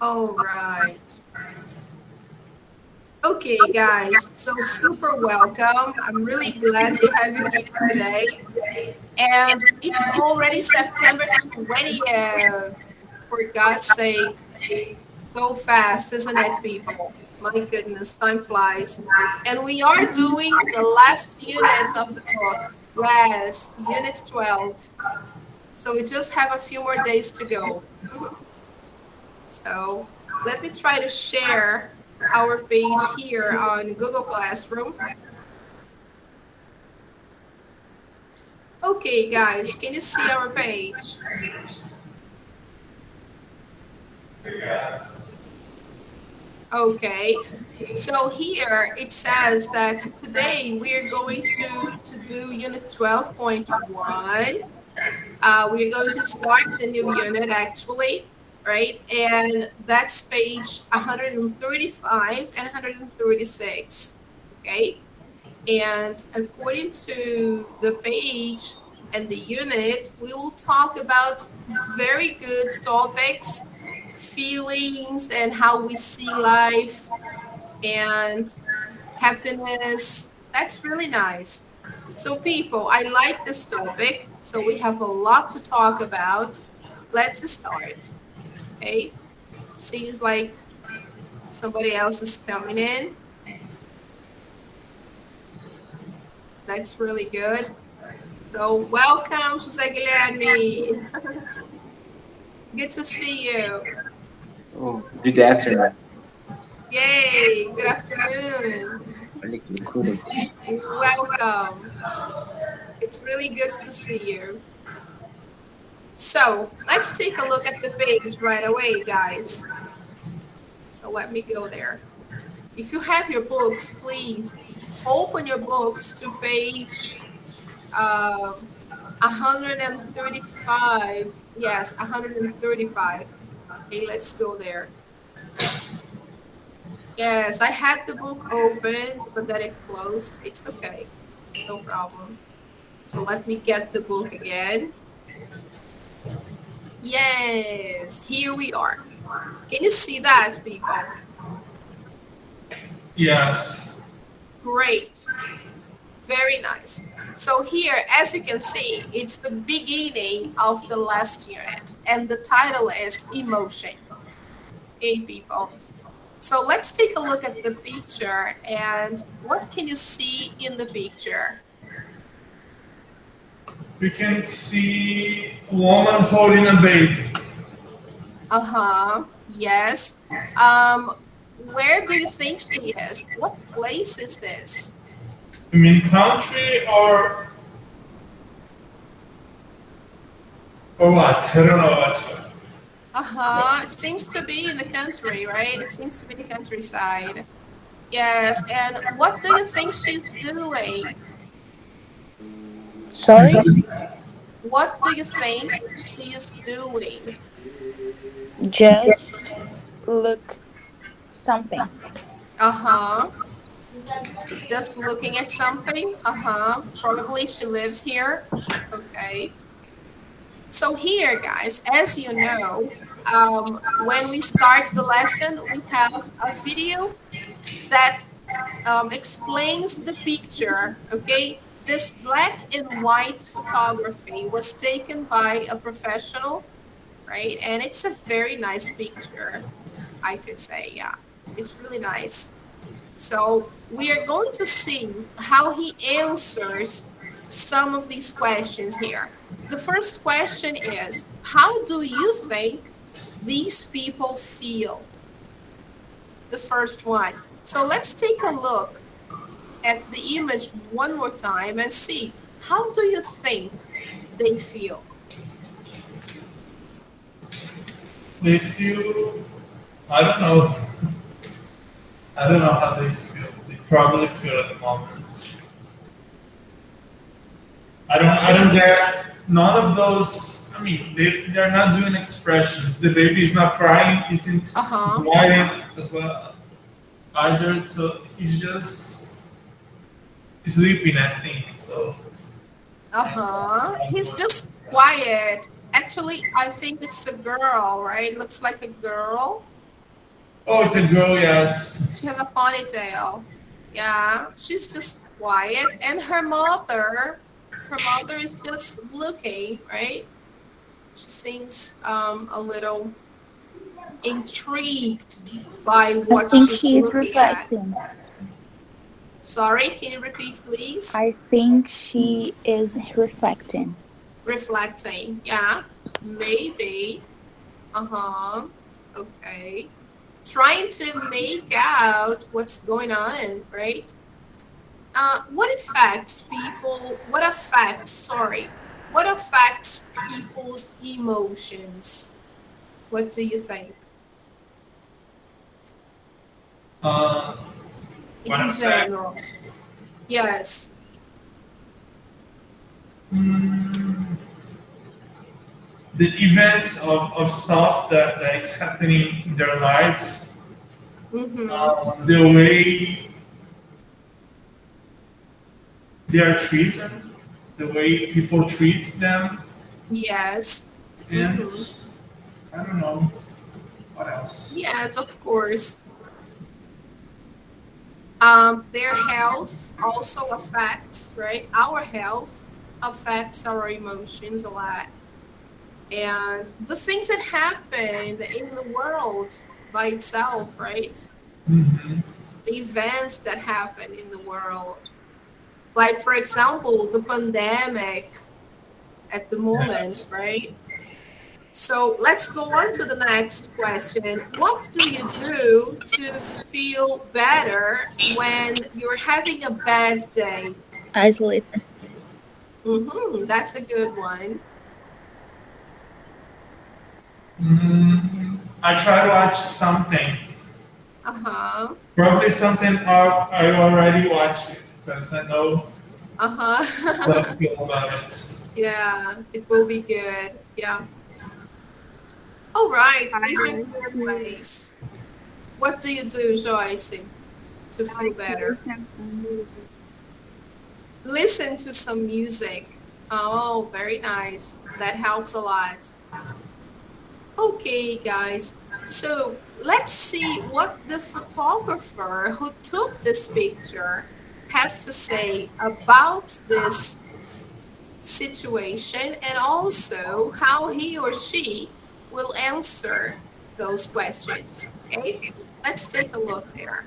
All right. Okay, guys. So super welcome. I'm really glad to have you here today. And it's already September 20th. For God's sake. So fast, isn't it, people? My goodness, time flies. And we are doing the last unit of the book. Yes, unit 12. So we just have a few more days to go. So let me try to share our page here on Google Classroom. Okay, guys, can you see our page? Okay, so here it says that today we're going to do unit 12.1. We're going to start the new unit actually, right? And that's page 135 and 136, okay? And according to the page and the unit, we will talk about very good topics, feelings, and how we see life and happiness. That's really nice. So, people, I like this topic. So, we have a lot to talk about. Let's start. Okay. Seems like somebody else is coming in. That's really good. So, welcome, Jose Guilherme. Good to see you. Oh, good afternoon. Yay. Good afternoon. Cool. Welcome. It's really good to see you. So, let's take a look at the page right away, guys. So, let me go there. If you have your books, please open your books to page 135. Yes, 135. Okay, let's go there. Yes, I had the book opened, but then it closed. It's okay, no problem. So let me get the book again. Yes, here we are. Can you see that, people? Yes. Great. Very nice. So here, as you can see, it's the beginning of the last unit, and the title is Emotion. Hey, people. So let's take a look at the picture, and what can you see in the picture? We can see a woman holding a baby. Uh-huh. Yes. Um, where do you think she is? What place is this? You mean country or what? I don't know what. Uh-huh. It seems to be in the country, right? It seems to be the countryside. Yes. And what do you think she's doing? Sorry? What do you think she's doing? Just look something. Uh-huh. Just looking at something. Uh-huh. Probably she lives here. Okay. So here, guys, as you know, when we start the lesson, we have a video that explains the picture. Okay. This black and white photography was taken by a professional, right? And it's a very nice picture, I could say. Yeah, it's really nice. So we are going to see how he answers some of these questions here. The first question is, how do you think these people feel? The first one. So let's take a look at the image one more time and see, how do you think they feel? They feel, I don't know. I don't know how they feel. They probably feel at the moment. I don't get none of those. I mean, they're not doing expressions. The baby is not crying, isn't Uh-huh. smiling as well either. So he's just sleeping, I think. So Uh-huh. He's just quiet. Actually, I think it's a girl, right? Looks like a girl. Oh, it's a girl, yes. She has a ponytail. Yeah, she's just quiet, and her mother is just looking, right? She seems a little intrigued by I what think she's she is looking at. reflecting. Sorry, can you repeat, please? I think she is reflecting. Reflecting. Yeah, maybe. Uh-huh. Okay. Trying to make out what's going on, right? What affects people's emotions? What do you think Uh, what in general? affects? Yes. Mm, the events of stuff that is happening in their lives, Mm-hmm. the way they are treated, the way people treat them, Yes. and Mm-hmm. I don't know what else. Yes, of course. Their health also affects, right? Our health affects our emotions a lot. And the things that happen in the world by itself, right? Hmm. The events that happen in the world. Like, for example, the pandemic at the moment, Yes. right? So let's go on to the next question. What do you do to feel better when you're having a bad day? I sleep. That's a good one. I try to watch something. Uh-huh. Probably something I already watched it because I know what I Uh-huh. feel about it. Yeah, it will be good. Yeah. All right. These are good ways. What do you do, Joyce, to feel better? Listen to some music. Oh, very nice. That helps a lot. Okay, guys. So let's see what the photographer who took this picture has to say about this situation and also how he or she will answer those questions. Okay, let's take a look there.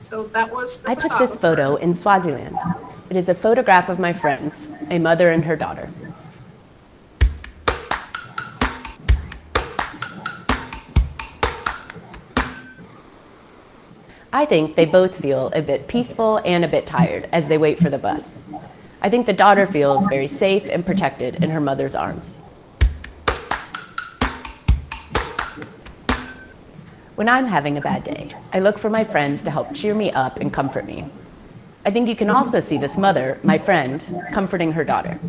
So that was the I took this photographer. photo in Swaziland. It is a photograph of my friends, a mother and her daughter. I think they both feel a bit peaceful and a bit tired as they wait for the bus. I think the daughter feels very safe and protected in her mother's arms. When I'm having a bad day, I look for my friends to help cheer me up and comfort me. I think you can also see this mother, my friend, comforting her daughter.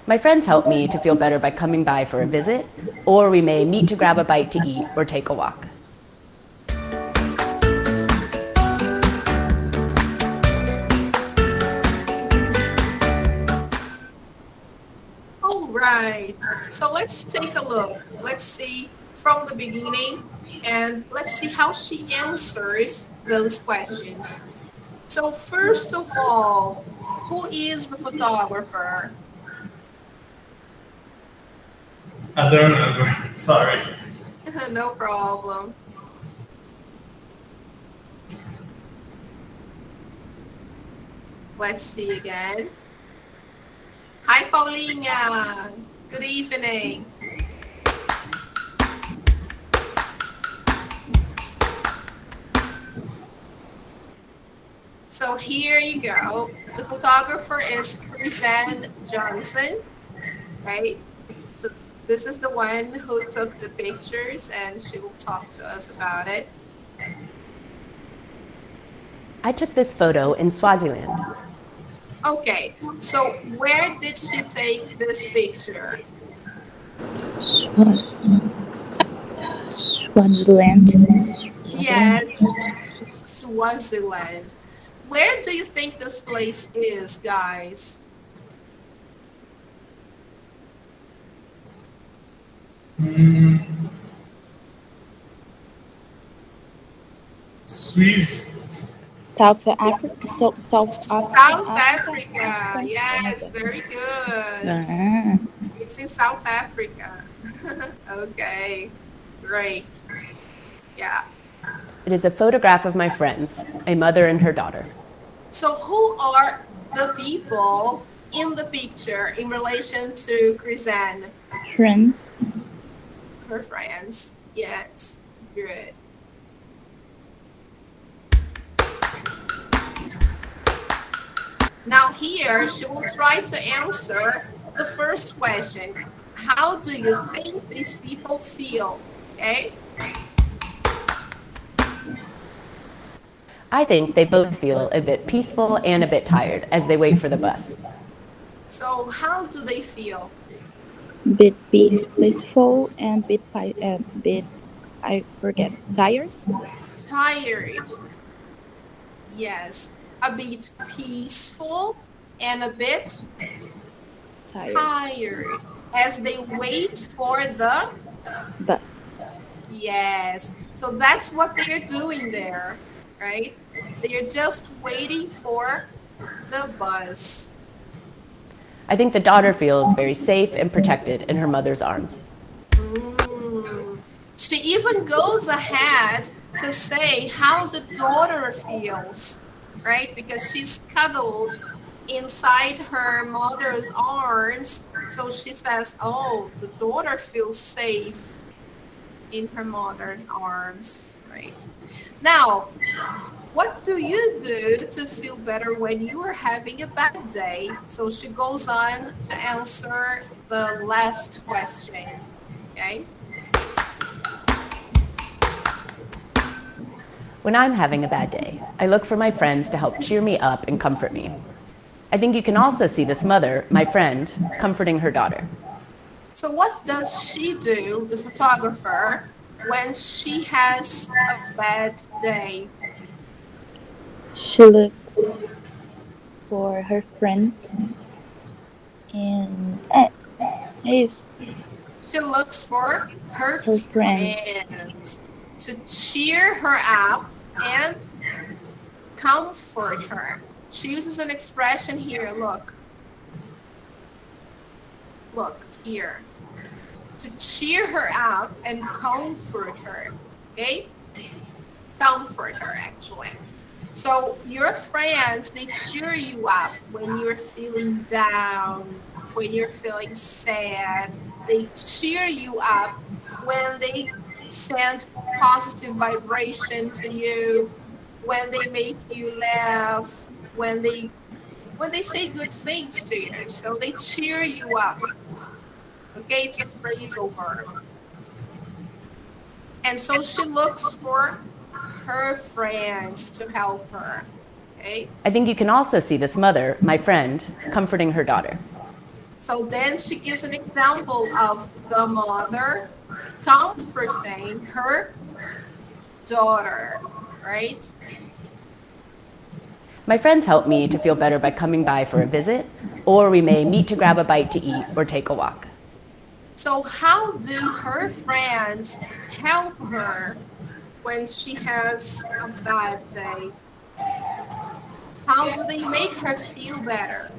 My friends help me to feel better by coming by for a visit, or we may meet to grab a bite to eat or take a walk. All right. So let's take a look. Let's see from the beginning and let's see how she answers those questions. So, first of all, who is the photographer? I don't remember. Sorry. No problem. Let's see again. Hi, Paulina. Good evening. So here you go. The photographer is Chrisanne Johnson, right? So this is the one who took the pictures and she will talk to us about it. I took this photo in Swaziland. Okay, so where did she take this picture? Swaziland. Yes, Swaziland. Where do you think this place is, guys? Mm, Swiss. South Africa. South South Africa. Africa. Oh my Yes, God. very good. Ah, It's in South Africa. Okay, great. Yeah. It is a photograph of my friends, a mother and her daughter. So who are the people in the picture in relation to Chrisanne? friends. Her friends. Yes, good. Now here, she will try to answer the first question. How do you think these people feel? Okay. I think they both feel a bit peaceful and a bit tired as they wait for the bus. So how do they feel? Bit peaceful and bit I forget tired. Tired. Yes. A bit peaceful and a bit Tired. tired as they wait for the Bus. yes. So that's what they're doing there, right? They're just waiting for the bus. I think the daughter feels very safe and protected in her mother's arms. Mm. She even goes ahead to say how the daughter feels, right? Because she's cuddled inside her mother's arms. So she says, oh, the daughter feels safe in her mother's arms, right? Now, what do you do to feel better when you are having a bad day? So she goes on to answer the last question, okay? When I'm having a bad day, I look for my friends to help cheer me up and comfort me. I think you can also see this mother, my friend, comforting her daughter. So what does she do, the photographer, when she has a bad day? She looks for her friends and is She looks for her her friends. friends to cheer her up and comfort her. She uses an expression here, look here, to cheer her up and comfort her, okay? Comfort her, actually. So your friends, they cheer you up when you're feeling down, when you're feeling sad. They cheer you up when they send positive vibration to you, when they make you laugh, when they say good things to you. So they cheer you up. Okay, it's a phrasal verb. And so she looks for her friends to help her. Okay. I think you can also see this mother, my friend, comforting her daughter. So then she gives an example of the mother comforting her daughter, right? My friends help me to feel better by coming by for a visit, or we may meet to grab a bite to eat or take a walk. So how do her friends help her when she has a bad day? How do they make her feel better?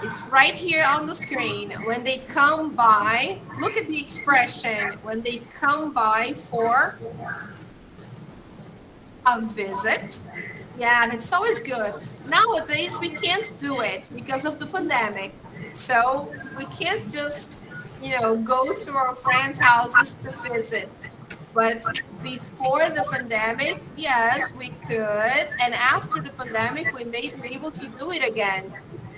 It's right here on the screen. When they come by, look at the expression, when they come by for a visit. Yeah, it's always good. Nowadays, we can't do it because of the pandemic. So we can't just, go to our friends' houses to visit. But before the pandemic, yes, we could. And after the pandemic, we may be able to do it again,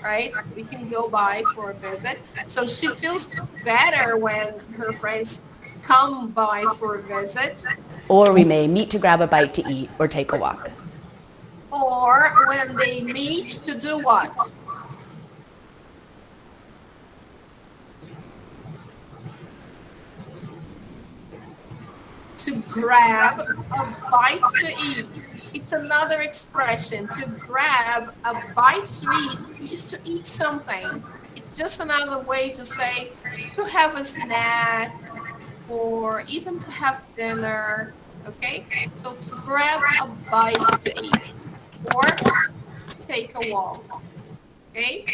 right? We can go by for a visit. So she feels better when her friends come by for a visit, Or we may meet to grab a bite to eat or take a walk. or when they meet to do what? to grab a bite to eat. It's another expression. To grab a bite to eat is to eat something. It's just another way to say to have a snack or even to have dinner. Okay? So to grab a bite to eat or take a walk. Okay?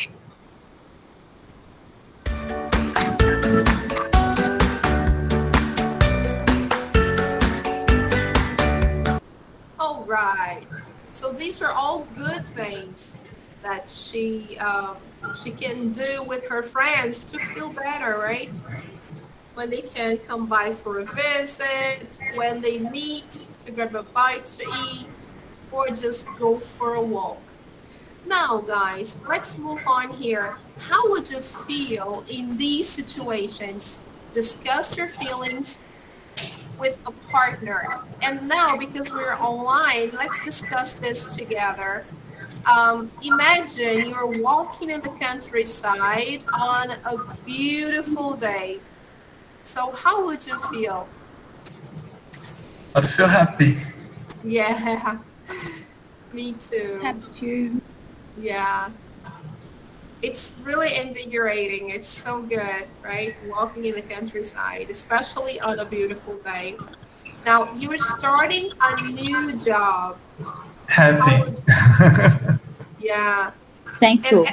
All right. So these are all good things that she can do with her friends to feel better, right? When they can come by for a visit, when they meet to grab a bite to eat, or just go for a walk. Now, guys, let's move on here. How would you feel in these situations? Discuss your feelings with a partner. And now, because we're online, let's discuss this together. Imagine you're walking in the countryside on a beautiful day. So, how would you feel? I'd feel happy. Yeah, me too. Have to. Yeah, it's really invigorating. It's so good, right? Walking in the countryside, especially on a beautiful day. Now, you're starting a new job. How Happy. would, yeah. And Thankful.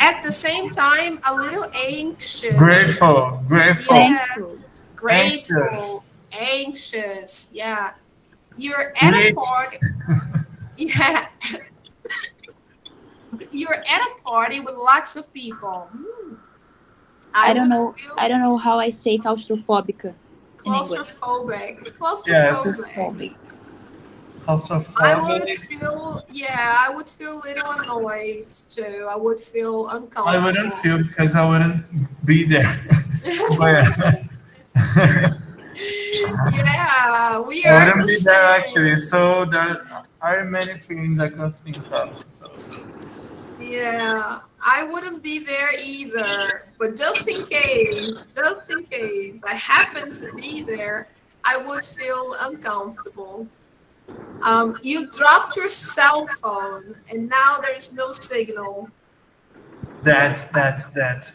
at the same time, a little anxious. Grateful. Grateful. Yeah, Thankful. grateful, Anxious. anxious. Yeah. You're at a Rich. party. Yeah. You're at a party with lots of people. I I don't would know. feel I don't know how I say claustrophobic in English. claustrophobic. Yes. Claustrophobic. Claustrophobic. I would Claustrophobic. feel, yeah, I would feel a little annoyed too. I would feel I wouldn't uncomfortable. feel because I wouldn't be there. But yeah. Yeah, we I are wouldn't the be there same. actually. So there are many feelings I could think of. So Yeah, I wouldn't be there either. But just in case I happen to be there, I would feel uncomfortable. You dropped your cell phone and now there's no signal. that.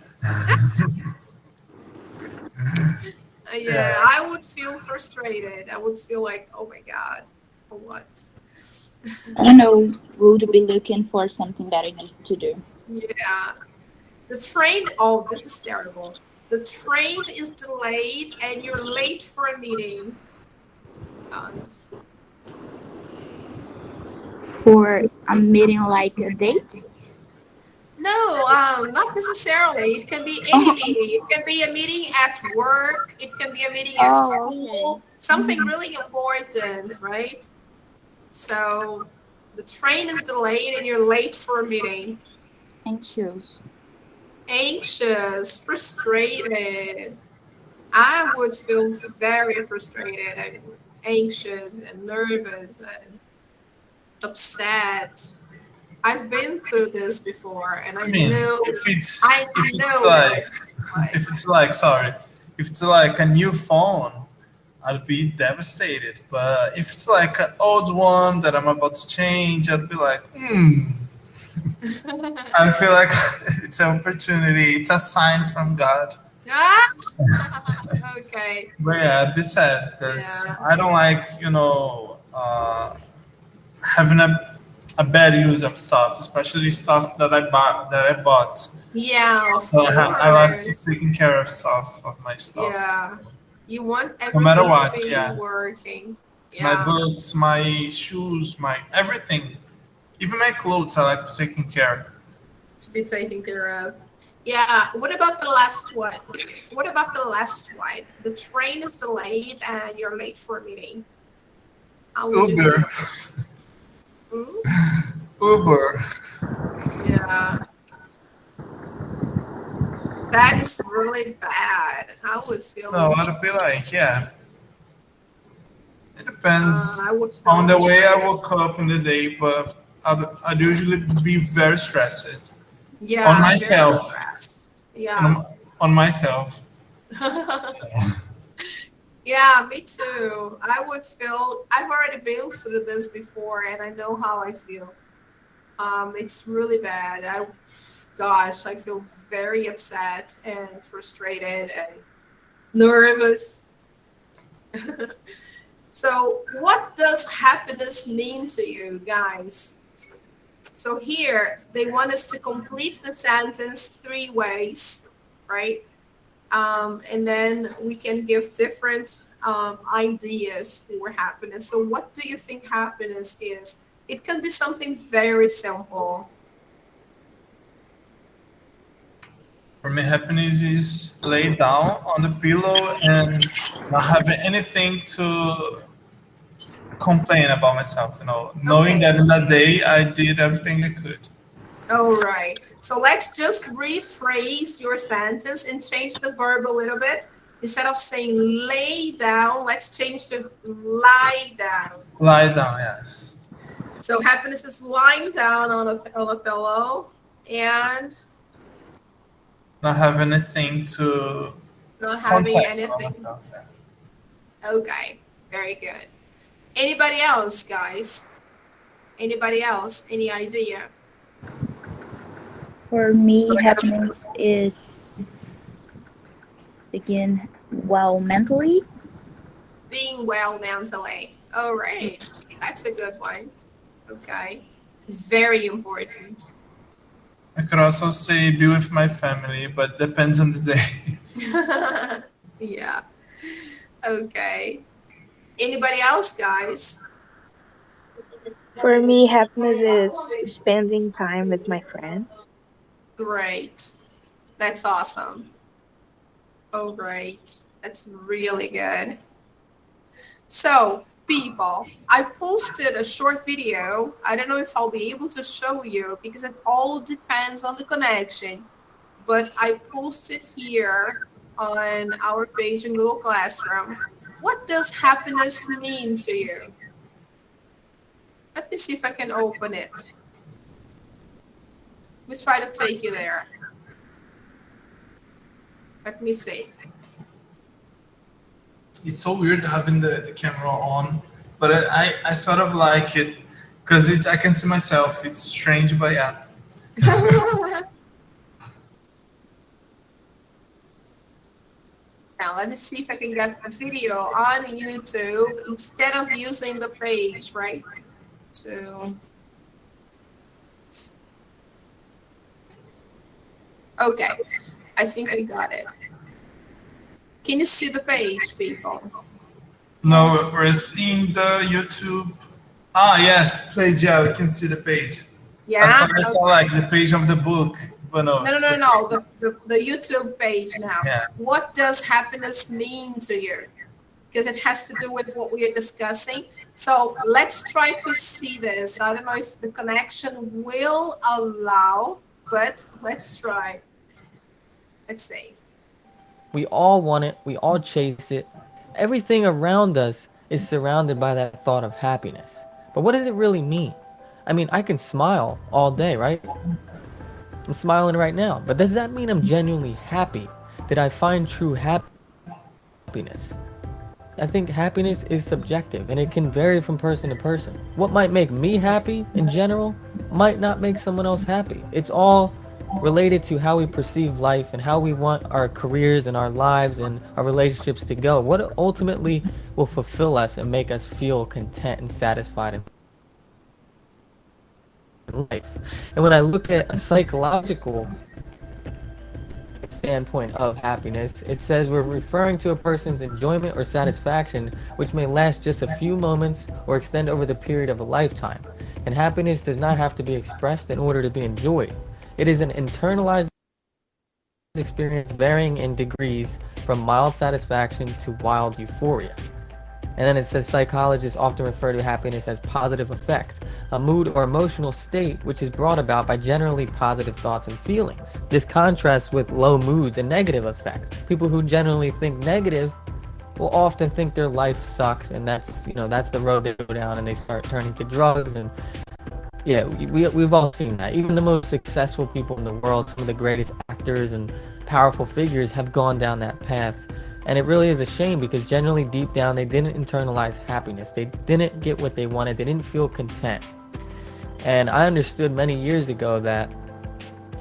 Yeah, Yeah. I would feel frustrated. I would feel like, oh my God, for what? I don't know. Would be looking for something better to do. Yeah. The train, oh, this is terrible. The train is delayed and you're late for a meeting. Guys. For a meeting like a date. No, not necessarily. It can be any Oh, meeting. It can be a meeting at work. It can be a meeting at oh, okay. school. Something really important, right? So the train is delayed and you're late for a meeting. Anxious. Anxious, frustrated. I would feel very frustrated and anxious and nervous and upset. I've been through this before and I mean, I if it's know what like it's like. sorry, if it's like a new phone, I'd be devastated. But if it's like an old one that I'm about to change, I'd be like, I feel like it's an opportunity. It's a sign from God. Ah, okay. But yeah, I'd be sad because Yeah. I don't like, having a bad use of stuff, especially stuff that I bought. Yeah, of So I like to course. taking care of stuff of my stuff, Yeah. You want no matter everything to what. be Yeah, working. my Yeah. books, my shoes, my everything, even my clothes. I like to taking care. To be taken care of. Yeah. What about the last one? What about the last one? The train is delayed and you're late for a meeting. How would you Uber, feel? Hmm? Uber. Yeah. That is really bad. I would No, feel I'd be like, yeah. It depends I would feel on the way I frustrated. woke up in the day, but I'd usually be very stressed on Yeah, very myself, stressed. and Yeah. on myself. Yeah, me too. I would feel, I've already been through this before and I know how I feel. It's really bad. Gosh, I feel very upset and frustrated and nervous. So, what does happiness mean to you guys? So, here they want us to complete the sentence three ways, right? And then we can give different ideas for happiness. So, what do you think happiness is? It can be something very simple. For me, happiness is lay down on the pillow and not having anything to complain about myself, knowing Okay. that in that day I did everything I could. All right. So let's just rephrase your sentence and change the verb a little bit. Instead of saying lay down, let's change to lie down. Lie down, yes. So happiness is lying down on a pillow and Not have anything to not having context about anything. myself. Yeah. Okay, very good. Anybody else, guys? Anybody else? Any idea? For me, happiness is begin well mentally. Being well mentally. All right, that's a good one. Okay, very important. I could also say be with my family, but depends on the day. Yeah. Okay. Anybody else, guys? For me, happiness is spending time with my friends. Great. That's awesome. All right. That's really good. So, people, I posted a short video. I don't know if I'll be able to show you because it all depends on the connection. But I posted here on our page in Google Classroom. What does happiness mean to you? Let me see if I can open it. Let me try to take you there. Let me see. It's so weird having the camera on, but I sort of like it because I can see myself. It's strange, but yeah. Now, let me see if I can get the video on YouTube instead of using the page, right? Okay, I think I got it. Can you see the page, people? No, whereas in the YouTube. Ah, yes, page. Yeah, we can see the page. I Yeah? thought I saw like the page of the book, but no. No, it's no, no, the no. page. The YouTube page now. Yeah. What does happiness mean to you? Because it has to do with what we are discussing. So let's try to see this. I don't know if the connection will allow, but let's try. Let's see. We all want it, we all chase it. Everything around us is surrounded by that thought of happiness. But what does it really mean? I mean, I can smile all day, right? I'm smiling right now. But does that mean I'm genuinely happy? Did I find true happiness? I think happiness is subjective and it can vary from person to person. What might make me happy in general might not make someone else happy. It's all related to how we perceive life and how we want our careers and our lives and our relationships to go. What ultimately will fulfill us and make us feel content and satisfied in life. And when I look at a psychological standpoint of happiness, it says we're referring to a person's enjoyment or satisfaction which may last just a few moments or extend over the period of a lifetime. And happiness does not have to be expressed in order to be enjoyed. It is an internalized experience varying in degrees from mild satisfaction to wild euphoria. And then it says psychologists often refer to happiness as positive affect, a mood or emotional state which is brought about by generally positive thoughts and feelings. This contrasts with low moods and negative affect. People who generally think negative will often think their life sucks, and that's the road they go down, and they start turning to drugs. And yeah, we've all seen that. Even the most successful people in the world, some of the greatest actors and powerful figures, have gone down that path And it really is a shame because generally deep down they didn't internalize happiness. They didn't get what they wanted. They didn't feel content. And I understood many years ago that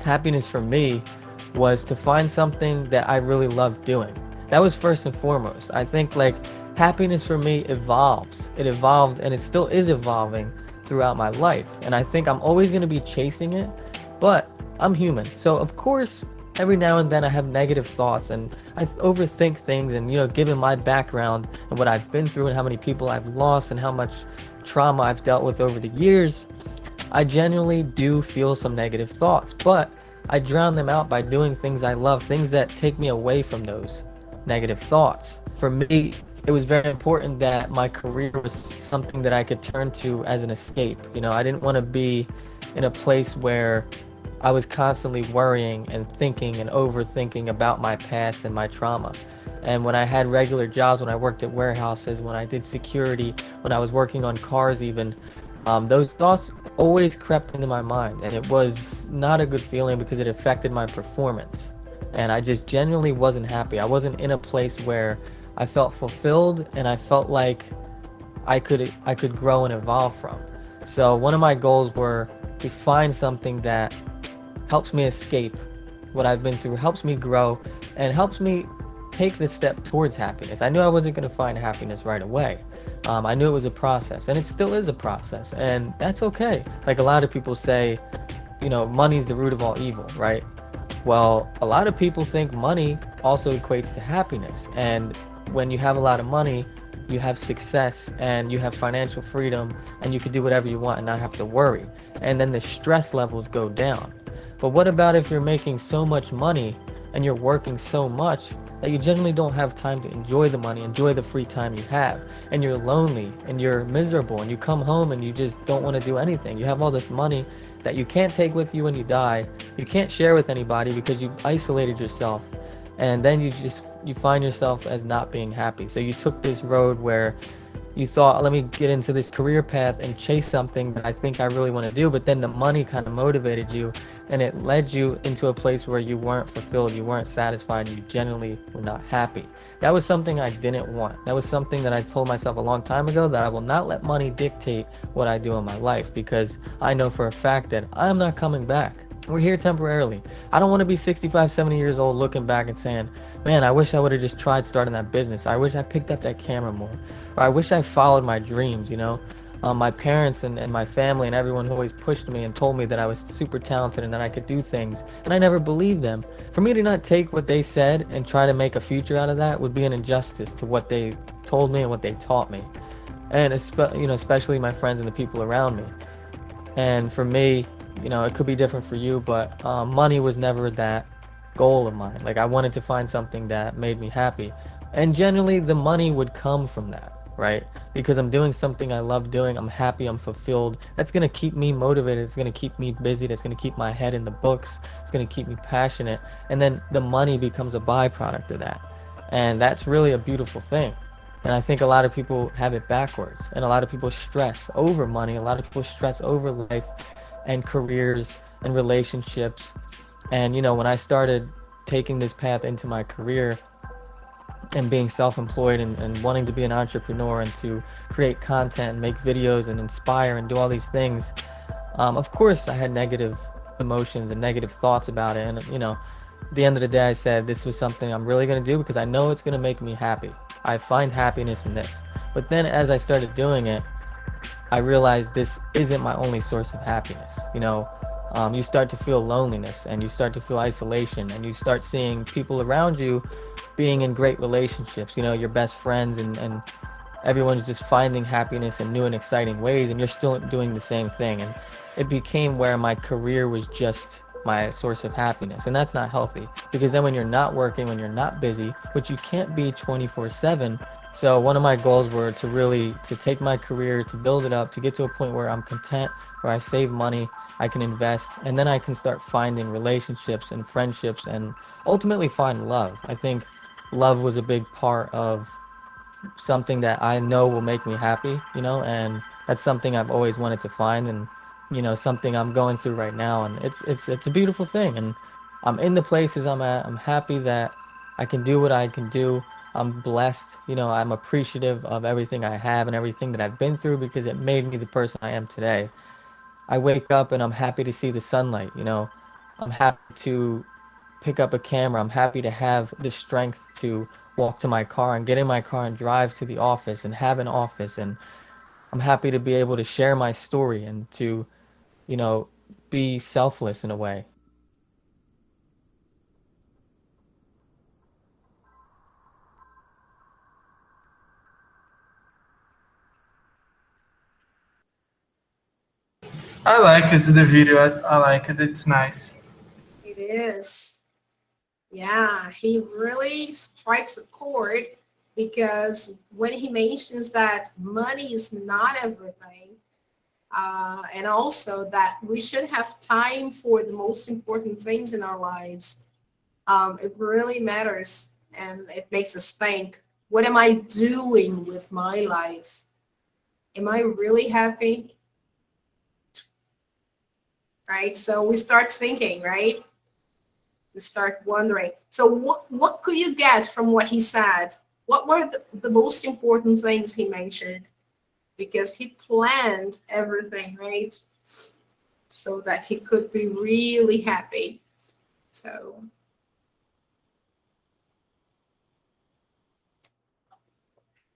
happiness for me was to find something that I really loved doing. That was first and foremost. I think like happiness for me evolves. It evolved and it still is evolving throughout my life. And I think I'm always going to be chasing it, but I'm human. So of course, every now and then I have negative thoughts and I overthink things, and given my background and what I've been through and how many people I've lost and how much trauma I've dealt with over the years, I genuinely do feel some negative thoughts, but I drown them out by doing things I love, things that take me away from those negative thoughts. For me, it was very important that my career was something that I could turn to as an escape. I didn't want to be in a place where I was constantly worrying and thinking and overthinking about my past and my trauma. And when I had regular jobs, when I worked at warehouses, when I did security, when I was working on cars even, those thoughts always crept into my mind, and it was not a good feeling because it affected my performance. And I just genuinely wasn't happy. I wasn't in a place where I felt fulfilled and I felt like I could grow and evolve from. So one of my goals were to find something that helps me escape what I've been through, helps me grow, and helps me take the step towards happiness. I knew I wasn't going to find happiness right away. I knew it was a process, and it still is a process, and that's okay. Like a lot of people say, money's the root of all evil, right? Well, a lot of people think money also equates to happiness, and when you have a lot of money, you have success and you have financial freedom and you can do whatever you want and not have to worry. And then the stress levels go down. But what about if you're making so much money and you're working so much that you generally don't have time to enjoy the money, enjoy the free time you have, and you're lonely and you're miserable and you come home and you just don't want to do anything. You have all this money that you can't take with you when you die. You can't share with anybody because you've isolated yourself. And then you find yourself as not being happy. So you took this road where you thought, let me get into this career path and chase something that I think I really want to do, but then the money kind of motivated you and it led you into a place where you weren't fulfilled, you weren't satisfied, you genuinely were not happy. That was something I didn't want. That was something that I told myself a long time ago, that I will not let money dictate what I do in my life, because I know for a fact that I'm not coming back. We're here temporarily. I don't want to be 65, 70 years old looking back and saying, man, I wish I would have just tried starting that business. I wish I picked up that camera more. Or I wish I followed my dreams, My parents and my family and everyone who always pushed me and told me that I was super talented and that I could do things, and I never believed them. For me to not take what they said and try to make a future out of that would be an injustice to what they told me and what they taught me. And especially my friends and the people around me. And for me, it could be different for you, but money was never that goal of mine. Like I wanted to find something that made me happy. And generally the money would come from that, right? Because I'm doing something I love doing, I'm happy, I'm fulfilled. That's going to keep me motivated, it's going to keep me busy, that's going to keep my head in the books, it's going to keep me passionate. And then the money becomes a byproduct of that. And that's really a beautiful thing. And I think a lot of people have it backwards. And a lot of people stress over money, a lot of people stress over life and careers and relationships. And when I started taking this path into my career and being self-employed and wanting to be an entrepreneur and to create content and make videos and inspire and do all these things, of course I had negative emotions and negative thoughts about it. And at the end of the day, I said this was something I'm really going to do because I know it's going to make me happy. I find happiness in this. But then as I started doing it, I realized this isn't my only source of happiness. You start to feel loneliness and you start to feel isolation, and you start seeing people around you being in great relationships, your best friends, and everyone's just finding happiness in new and exciting ways, and you're still doing the same thing. And it became where my career was just my source of happiness, and that's not healthy, because then when you're not working, when you're not busy, which you can't be 24/7. So one of my goals were to take my career, to build it up, to get to a point where I'm content, where I save money, I can invest, and then I can start finding relationships and friendships and ultimately find love. I think love was a big part of something that I know will make me happy, and that's something I've always wanted to find, and something I'm going through right now, and it's a beautiful thing. And I'm in the places I'm at. I'm happy that I can do what I can do. I'm blessed. I'm appreciative of everything I have and everything that I've been through because it made me the person I am today. I wake up and I'm happy to see the sunlight. I'm happy to pick up a camera. I'm happy to have the strength to walk to my car and get in my car and drive to the office and have an office. And I'm happy to be able to share my story and to, you know, be selfless in a way. I like it, the video. I like it. It's nice. It is. Yeah, he really strikes a chord because when he mentions that money is not everything, and also that we should have time for the most important things in our lives, it really matters and it makes us think, what am I doing with my life? Am I really happy? Right? So we start thinking, right? We start wondering. So what could you get from what he said? What were the most important things he mentioned? Because he planned everything, right? So that he could be really happy. So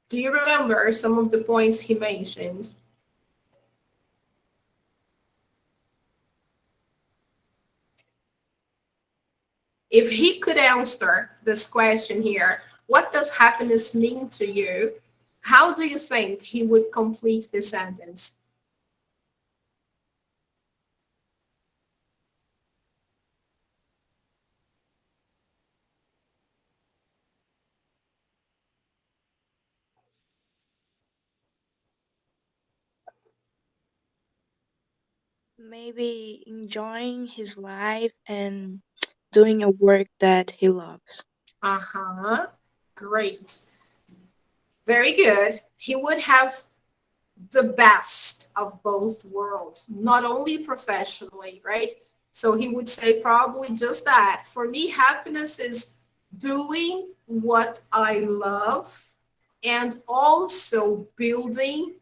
do you remember some of the points he mentioned? If he could answer this question here, what does happiness mean to you? How do you think he would complete the sentence? Maybe enjoying his life and doing a work that he loves. Uh-huh. Great. Very good. He would have the best of both worlds, not only professionally, right? So he would say probably just that. For me, happiness is doing what I love and also building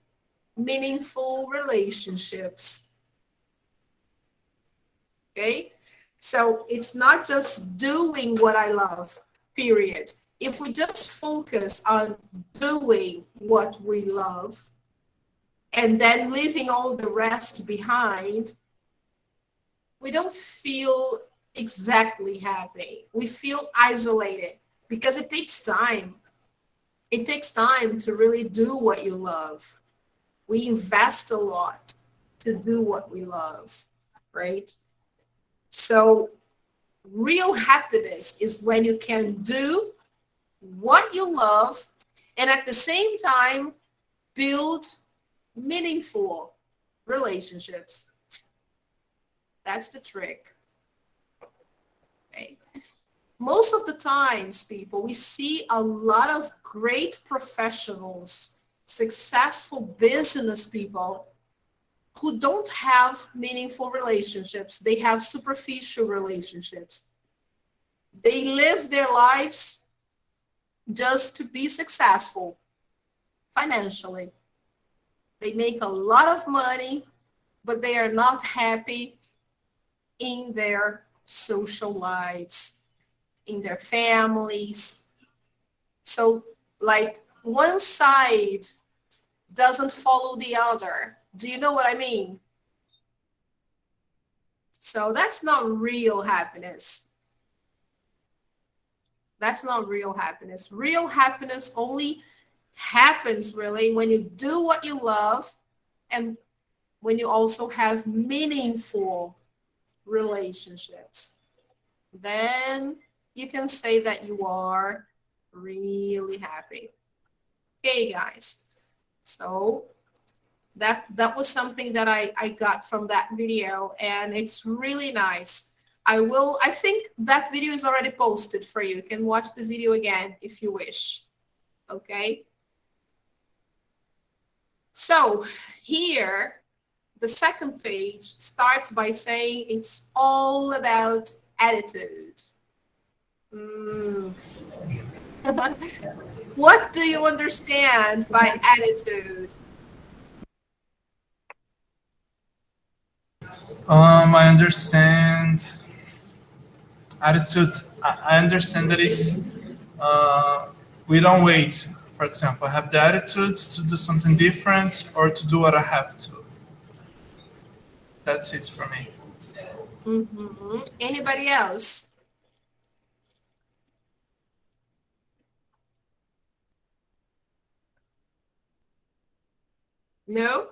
meaningful relationships. Okay? So it's not just doing what I love, period. If we just focus on doing what we love and then leaving all the rest behind, we don't feel exactly happy. We feel isolated because it takes time. It takes time to really do what you love. We invest a lot to do what we love, right? So real happiness is when you can do what you love and at the same time build meaningful relationships. That's the trick. Okay. Most of the times, people, we see a lot of great professionals, successful business people who don't have meaningful relationships. They have superficial relationships. They live their lives just to be successful financially. They make a lot of money, but they are not happy in their social lives, in their families. So, like, one side doesn't follow the other. Do you know what I mean? So, that's not real happiness. That's not real happiness. Real happiness only happens really when you do what you love and when you also have meaningful relationships. Then you can say that you are really happy. Okay, guys. So that was something that I got from that video, and it's really nice. I think that video is already posted for you. You can watch the video again if you wish. Okay. So here, the second page starts by saying it's all about attitude. What do you understand by attitude? I understand attitude. I understand that is uh, we don't wait. For example, I have the attitude to do something different or to do what I have to. That's it for me. Anybody else? No?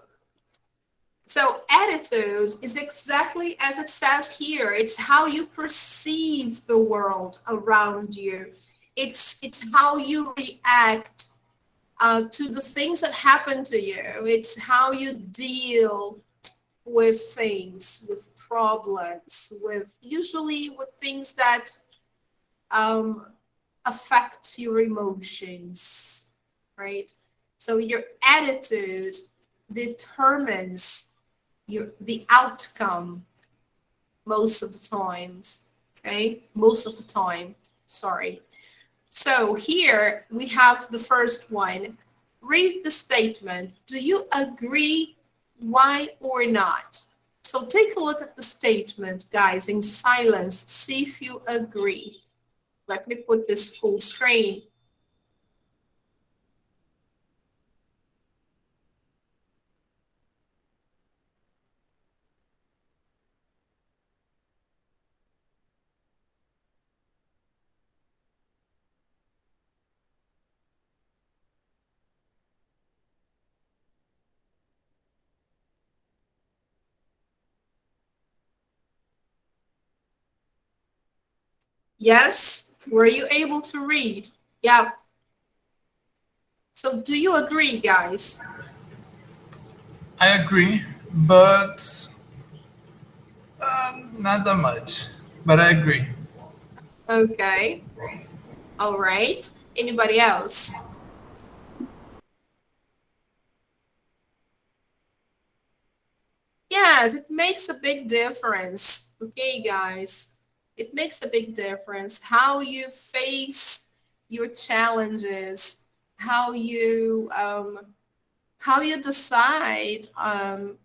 So attitude is exactly as it says here. It's how you perceive the world around you. It's how you react to the things that happen to you. It's how you deal with things, with problems, with usually with things that um, affect your emotions, right? So your attitude determines the outcome most of the times. Okay, most of the time. Sorry. So here we have the first one. Read the statement. Do you agree? Why or not? So take a look at the statement, guys, in silence. See if you agree. Let me put this full screen. Yes? Were you able to read? Yeah. So do you agree, guys? I agree, but not that much. But I agree. Okay. All right. Anybody else? Yes, it makes a big difference. Okay, guys. It makes a big difference how you face your challenges, how you decide on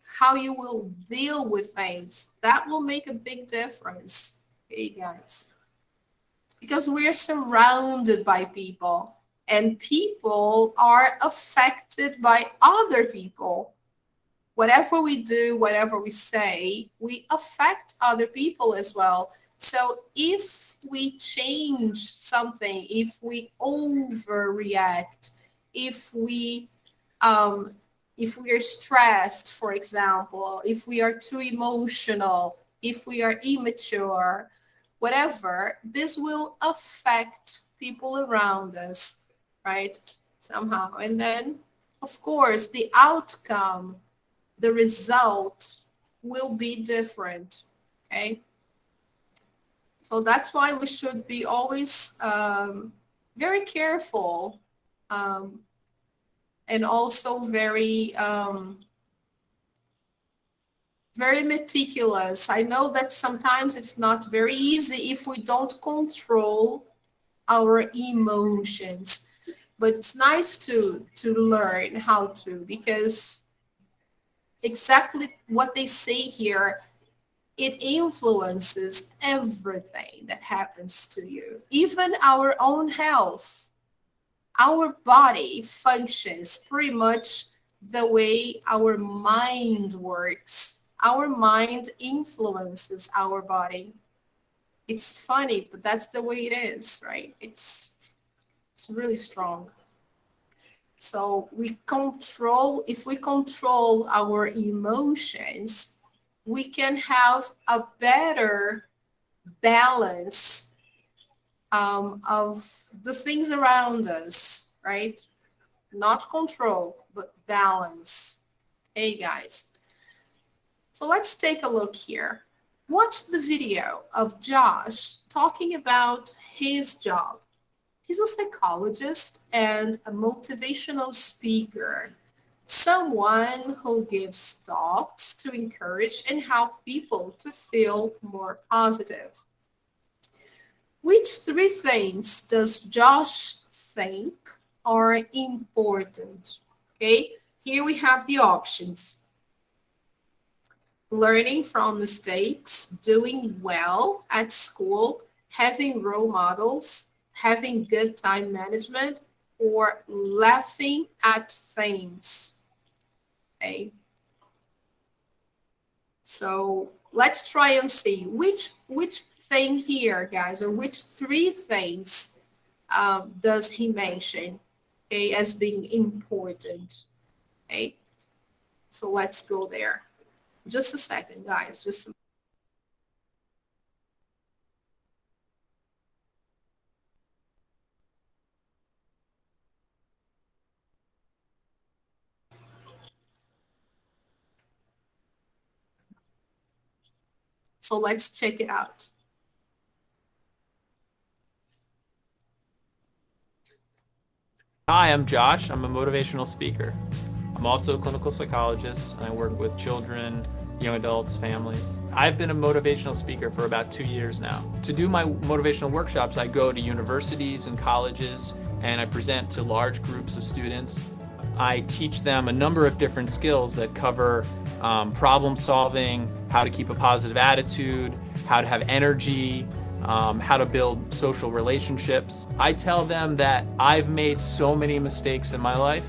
how you will deal with things. That will make a big difference. Okay, guys. Because we're surrounded by people and people are affected by other people. Whatever we do, whatever we say, we affect other people as well. So if we change something, if we overreact, if we um, if we are stressed, for example, if we are too emotional, if we are immature, whatever, this will affect people around us, right? Somehow. And then, of course, the outcome, the result will be different. Okay. So that's why we should be always very careful um, and also very meticulous. I know that sometimes it's not very easy if we don't control our emotions, but it's nice to learn how to, because exactly what they say here, it influences everything that happens to you, even our own health. Our body functions pretty much the way our mind works. Our mind influences our body. It's funny, but that's the way it is, right? It's really strong. So if we control our emotions, we can have a better balance of the things around us, right? Not control, but balance. Hey guys. So let's take a look here. Watch the video of Josh talking about his job. He's a psychologist and a motivational speaker, someone who gives talks to encourage and help people to feel more positive. Which three things does Josh think are important? Okay, here we have the options. Learning from mistakes, doing well at school, having role models, having good time management, or laughing at things. Okay. So let's try and see which thing here, guys, or which three things does he mention, okay, as being important. Okay. So let's go there. Just a second, guys. So let's check it out. Hi, I'm Josh. I'm a motivational speaker. I'm also a clinical psychologist, and I work with children, young adults, families. I've been a motivational speaker for about 2 years now. To do my motivational workshops, I go to universities and colleges, and I present to large groups of students. I teach them a number of different skills that cover problem solving, how to keep a positive attitude, how to have energy, how to build social relationships. I tell them that I've made so many mistakes in my life,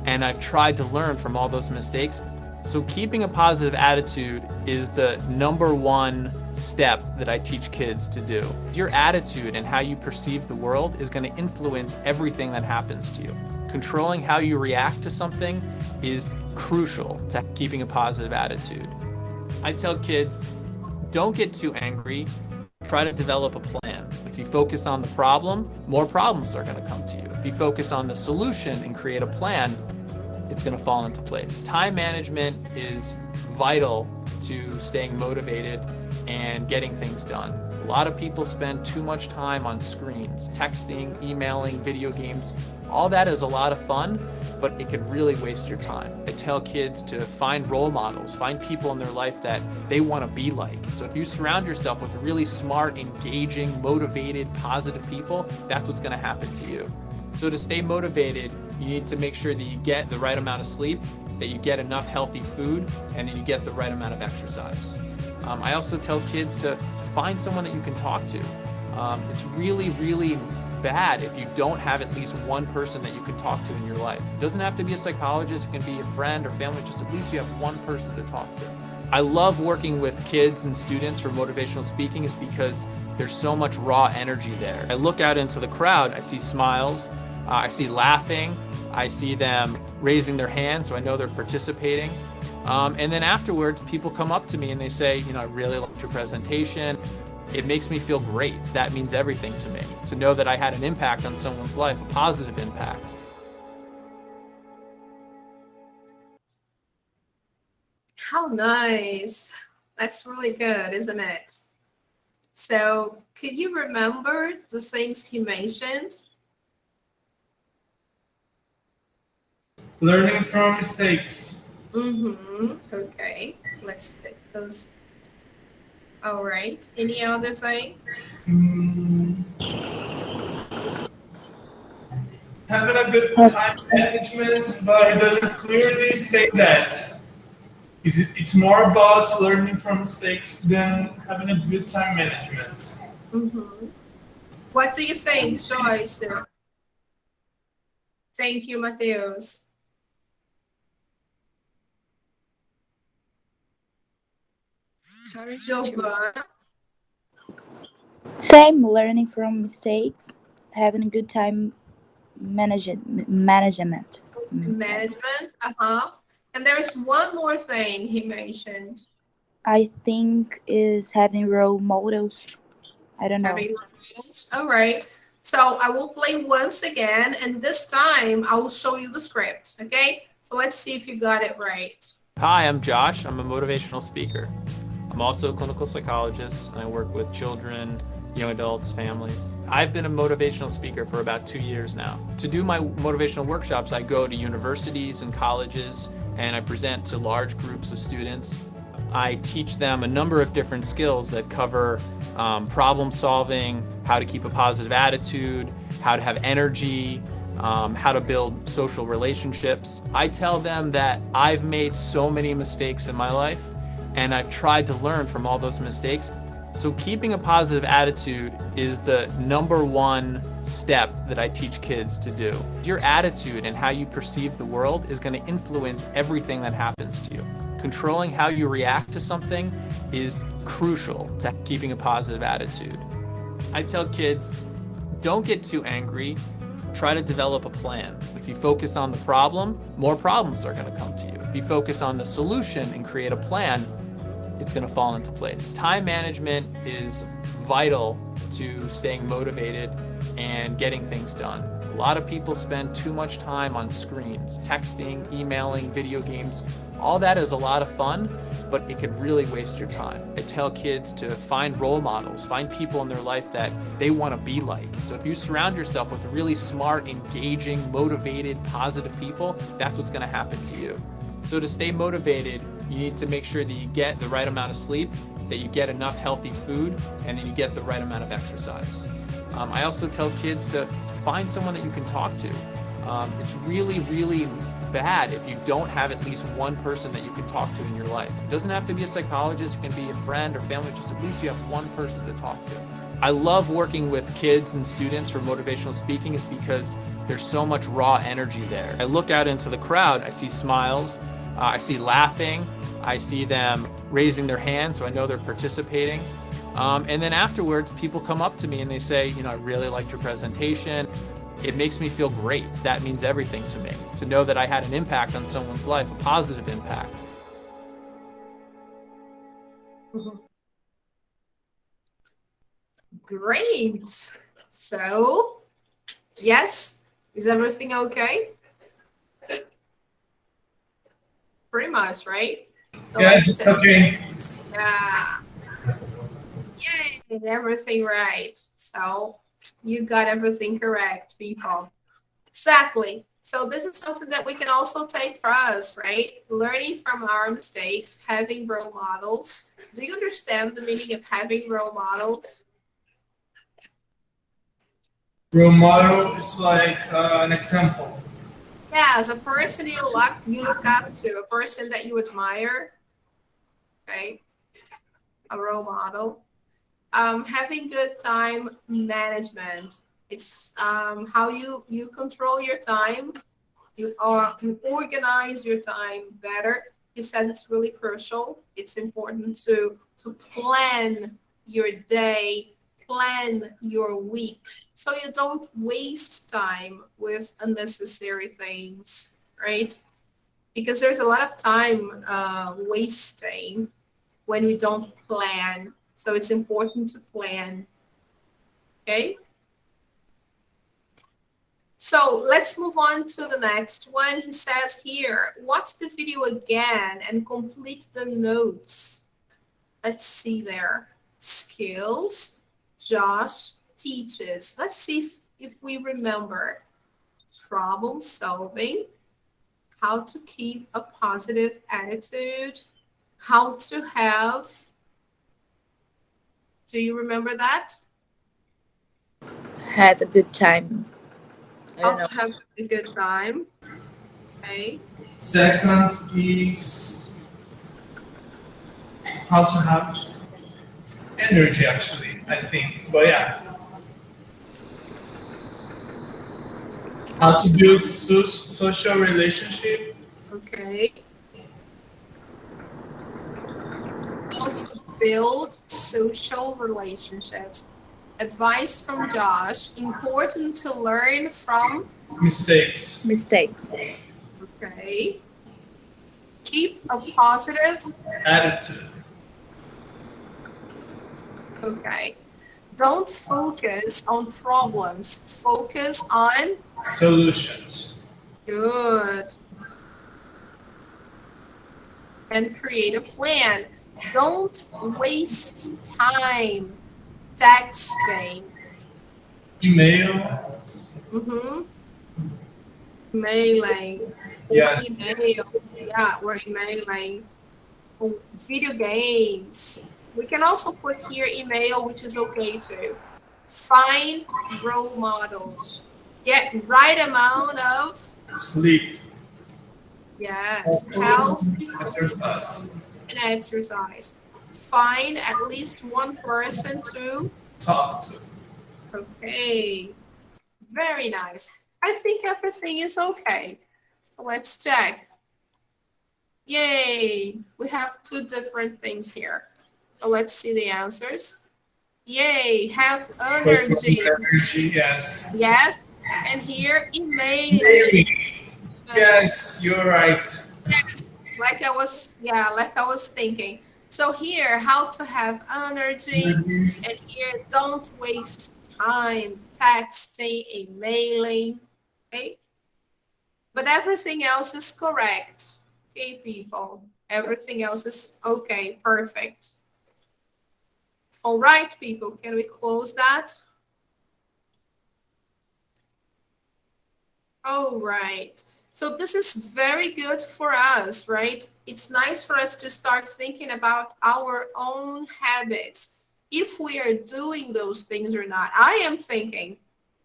and I've tried to learn from all those mistakes. So keeping a positive attitude is the number one step that I teach kids to do. Your attitude and how you perceive the world is going to influence everything that happens to you. Controlling how you react to something is crucial to keeping a positive attitude. I tell kids, don't get too angry. Try to develop a plan. If you focus on the problem, more problems are going to come to you. If you focus on the solution and create a plan, it's going to fall into place. Time management is vital to staying motivated and getting things done. A lot of people spend too much time on screens, texting, emailing, video games. All that is a lot of fun, but it can really waste your time. I tell kids to find role models, find people in their life that they want to be like. So if you surround yourself with really smart, engaging, motivated, positive people, that's what's going to happen to you. So to stay motivated, you need to make sure that you get the right amount of sleep, that you get enough healthy food, and that you get the right amount of exercise. I also tell kids to find someone that you can talk to. It's really, really bad if you don't have at least one person that you can talk to in your life. It doesn't have to be a psychologist, it can be a friend or family, just at least you have one person to talk to. I love working with kids and students for motivational speaking is because there's so much raw energy there. I look out into the crowd, I see smiles, I see laughing, I see them raising their hands, so I know they're participating. And then afterwards, people come up to me and they say, I really liked your presentation. It makes me feel great. That means everything to me. To know that I had an impact on someone's life, a positive impact. How nice. That's really good, isn't it? So could you remember the things he mentioned? Learning from mistakes. Okay, let's take those. All right. Any other thing? Having a good time management, but he doesn't clearly say that. It's more about learning from mistakes than having a good time management. What do you think, Joyce? Thank you, Mateus. Sorry, Giovanna. Same, learning from mistakes, having a good time management. Management. And there's one more thing he mentioned. I think is having role models. I don't know. Having role models. All right. So I will play once again, and this time I will show you the script. Okay. So let's see if you got it right. Hi, I'm Josh. I'm a motivational speaker. I'm also a clinical psychologist, and I work with children, young adults, families. I've been a motivational speaker for about 2 years now. To do my motivational workshops, I go to universities and colleges, and I present to large groups of students. I teach them a number of different skills that cover problem solving, how to keep a positive attitude, how to have energy, how to build social relationships. I tell them that I've made so many mistakes in my life, and I've tried to learn from all those mistakes. So keeping a positive attitude is the number one step that I teach kids to do. Your attitude and how you perceive the world is going to influence everything that happens to you. Controlling how you react to something is crucial to keeping a positive attitude. I tell kids, don't get too angry. Try to develop a plan. If you focus on the problem, more problems are going to come to you. If you focus on the solution and create a plan, it's going to fall into place. Time management is vital to staying motivated and getting things done. A lot of people spend too much time on screens, texting, emailing, video games. All that is a lot of fun, but it could really waste your time. I tell kids to find role models, find people in their life that they want to be like. So if you surround yourself with really smart, engaging, motivated, positive people, that's what's going to happen to you. So to stay motivated, you need to make sure that you get the right amount of sleep, that you get enough healthy food, and that you get the right amount of exercise. I also tell kids to find someone that you can talk to. It's really, really bad if you don't have at least one person that you can talk to in your life. It doesn't have to be a psychologist, it can be a friend or family, just at least you have one person to talk to. I love working with kids and students for motivational speaking is because there's so much raw energy there. I look out into the crowd, I see smiles, I see laughing, I see them raising their hand, so I know they're participating. And then afterwards, people come up to me and they say, I really liked your presentation. It makes me feel great. That means everything to me, to know that I had an impact on someone's life, a positive impact. Great. So, yes, is everything okay? Pretty much, right? So Yes, okay. yeah. Yay, everything right. So you got everything correct, people. Exactly. So this is something that we can also take for us, right? Learning from our mistakes, having role models. Do you understand the meaning of having role models? Role model is like an example. Yeah, as a person you look up to, a person that you admire, right? A role model. Having good time management. It's how you control your time, you organize your time better. He says it's really crucial. It's important to plan your day, plan your week, so you don't waste time with unnecessary things, right? Because there's a lot of time wasting when we don't plan. So it's important to plan. Okay. So let's move on to the next one. He says here, watch the video again and complete the notes. Let's see there. Skills, Josh teaches. Let's see if we remember. Problem solving, how to keep a positive attitude, how to have, do you remember that? Have a good time. I How don't know. to have a good time. Okay. Second is how to have energy, actually, I think. But yeah. How to build social relationship. Okay. How to build social relationships. Advice from Josh. Important to learn from. Mistakes. Mistakes. Okay. Keep a positive Attitude. Okay. Don't focus on problems. Focus on Solutions. good. And create a plan. Don't waste time texting. Email. Mm-hmm. Emailing. Yes. Email. Yeah, we're emailing. Video games. We can also put here email, which is okay too. Find role models. Get right amount of, Sleep. yes, healthy food Exercise. and exercise. Find at least one person to, Talk to. okay, very nice. I think everything is okay. So let's check. Yay, we have two different things here. So let's see the answers. Yay, have First one is energy. energy, yes. Yes, and here emailing. Maybe. Yes, you're right. Yes, like I was, yeah, like I was thinking. So here, how to have energy, and here, don't waste time texting, emailing, okay? But everything else is correct, okay, people? Everything else is okay, perfect. All right, people, can we close that? All right. So this is very good for us, right? It's nice for us to start thinking about our own habits, if we are doing those things or not. I am thinking,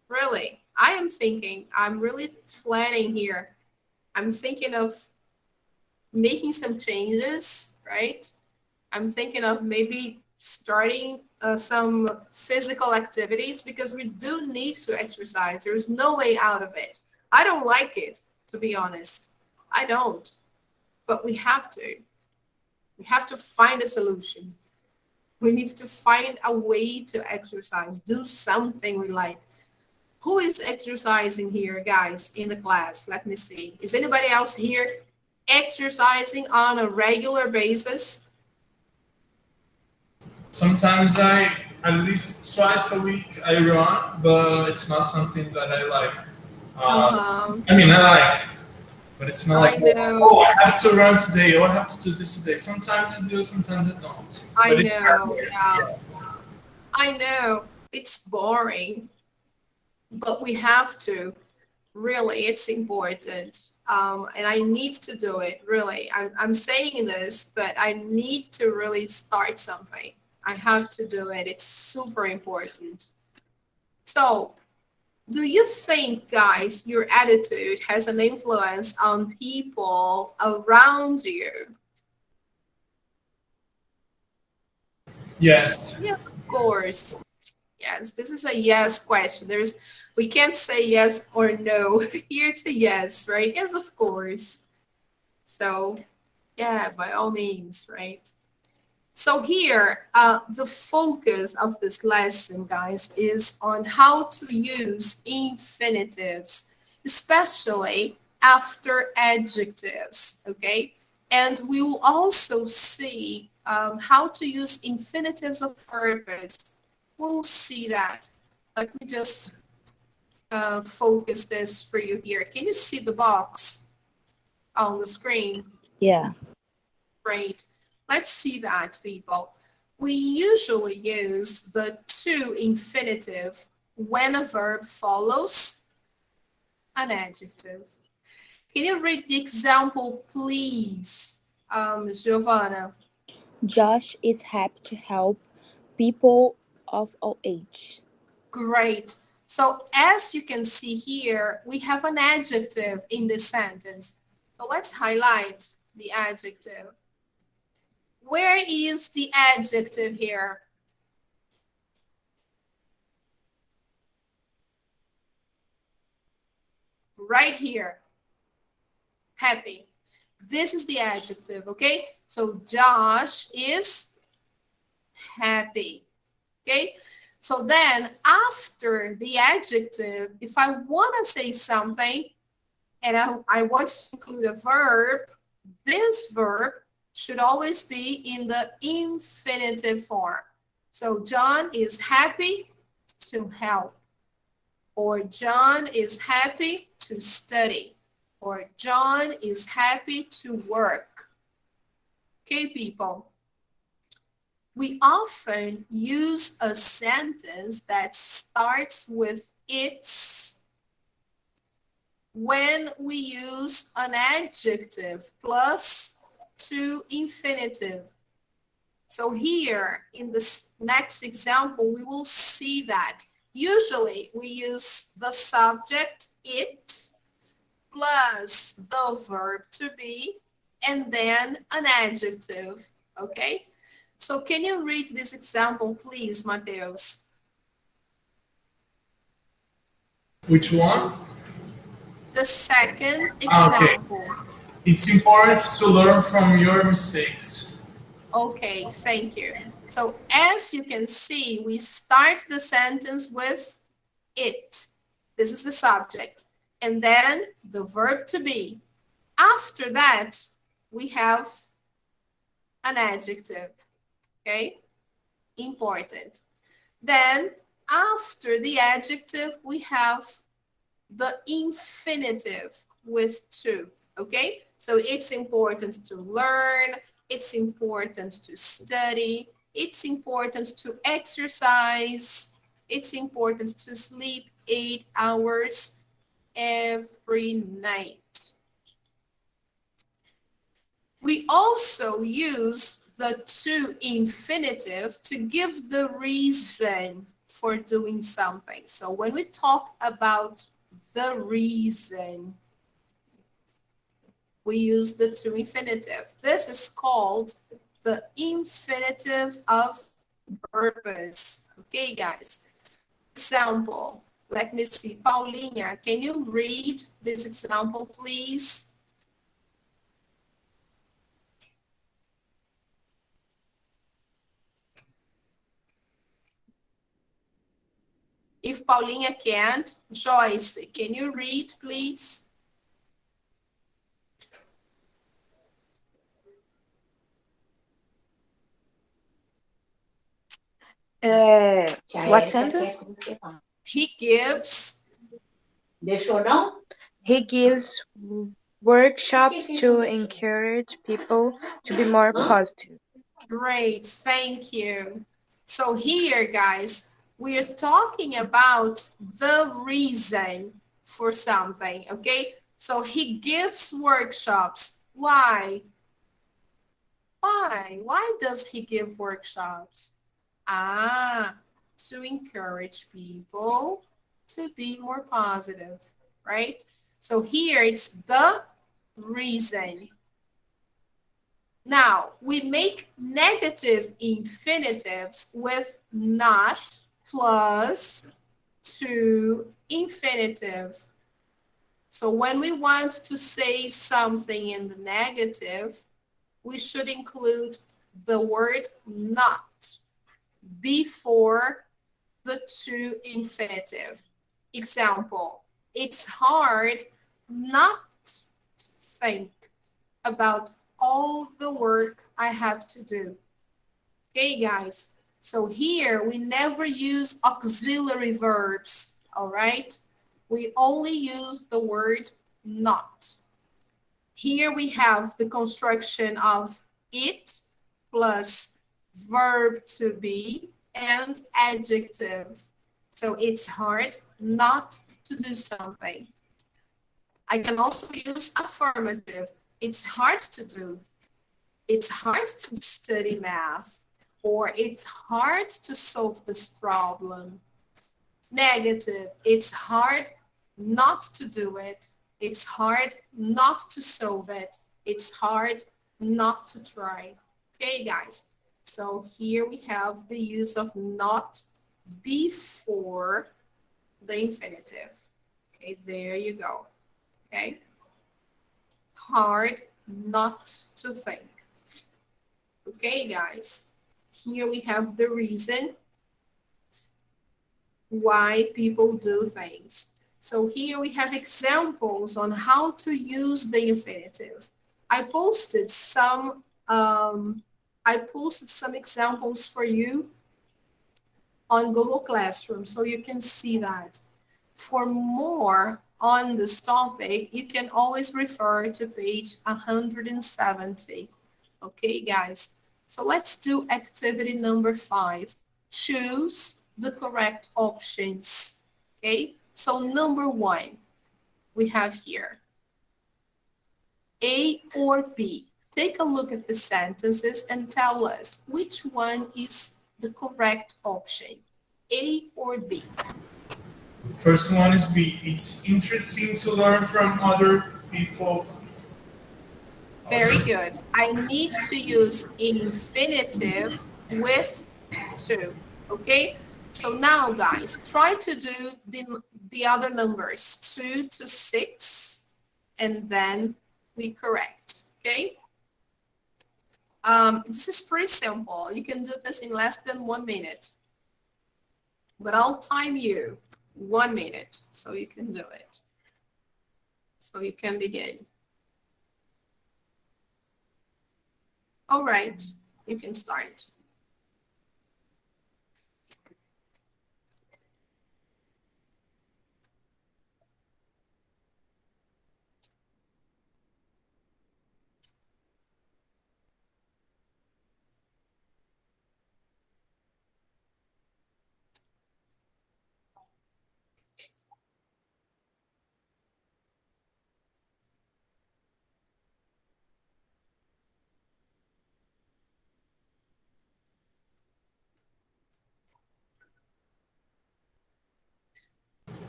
really, I'm really planning here. I'm thinking of making some changes, right? I'm thinking of maybe starting some physical activities because we do need to exercise. There's no way out of it. I don't like it, to be honest. I don't. But we have to. We have to find a solution. We need to find a way to exercise, do something we like. Who is exercising here, guys, in the class? Let me see. Is anybody else here exercising on a regular basis? Sometimes at least twice a week, I run, but it's not something that I like. Uh-huh. I mean, I like, but it's not I like, know. oh, I have to run today, or I have to do this today. Sometimes I do, sometimes I don't. I But it's know. Yeah. I know. It's boring, but we have to. Really, it's important. And I need to do it, really. I'm saying this, but I need to really start something. I have to do it. It's super important. So, do you think, guys, your attitude has an influence on people around you? yes. Yes, of course. Yes, this is a yes question. We can't say yes or no. Here it's a yes, right? Yes, of course. So, yeah, by all means, right? So here, the focus of this lesson, guys, is on how to use infinitives, especially after adjectives, okay? And we will also see how to use infinitives of purpose. We'll see that. Let me just focus this for you here. Can you see the box on the screen? Yeah. Great. Let's see that, people. We usually use the to infinitive when a verb follows an adjective. Can you read the example, please, Giovanna? Josh is happy to help people of all ages. Great. So as you can see here, we have an adjective in this sentence. So let's highlight the adjective. Where is the adjective here? Right here. Happy. This is the adjective, okay? So Josh is happy, okay? So then after the adjective, if I want to say something and I want to include a verb, this verb should always be in the infinitive form. So John is happy to help, or John is happy to study, or John is happy to work. Okay, people. We often use a sentence that starts with it's when we use an adjective plus to infinitive. So here in this next example, we will see that usually we use the subject, it, plus the verb to be, and then an adjective, okay? So can you read this example, please, Mateus? Which one? The second Okay. example. It's important to learn from your mistakes. Okay, thank you. So as you can see, we start the sentence with it. This is the subject. And then the verb to be. After that, we have an adjective, okay? Important. Then after the adjective, we have the infinitive with to, okay? So it's important to learn, it's important to study, it's important to exercise, it's important to sleep 8 hours every night. We also use the to infinitive to give the reason for doing something. So when we talk about the reason, we use the to infinitive. This is called the infinitive of purpose. Okay, guys. Example, let me see. Paulinha, can you read this example, please? If Paulinha can't, Joyce, can you read, please? What sentence? He gives. He gives workshops to encourage people to be more positive. Great, thank you. So here, guys, we are talking about the reason for something, okay? So he gives workshops. Why? Why? Why does he give workshops? To encourage people to be more positive, right? So here it's the reason. Now, we make negative infinitives with not plus to infinitive. So when we want to say something in the negative, we should include the word not before the to infinitive. Example, it's hard not to think about all the work I have to do. Okay, guys. So here we never use auxiliary verbs, all right? We only use the word not. Here we have the construction of it plus verb to be and adjective. So it's hard not to do something. I can also use affirmative. It's hard to do. It's hard to study math, or it's hard to solve this problem. Negative, it's hard not to do it. It's hard not to solve it. It's hard not to try. Okay, guys. So here we have the use of not before the infinitive. Okay, there you go. Okay. Hard not to think. Okay, guys. Here we have the reason why people do things. So here we have examples on how to use the infinitive. I posted some examples for you on Google Classroom so you can see that. For more on this topic, you can always refer to page 170. Okay, guys. So let's do activity number 5. Choose the correct options. Okay, so number 1, we have here A or B. Take a look at the sentences and tell us which one is the correct option, A or B. First one is B. It's interesting to learn from other people. Very good. I need to use infinitive with to, okay? So now, guys, try to do the other numbers, 2 to 6, and then we correct, okay? This is pretty simple. You can do this in less than 1 minute. But I'll time you 1 minute so you can do it. So you can begin. All right, you can start.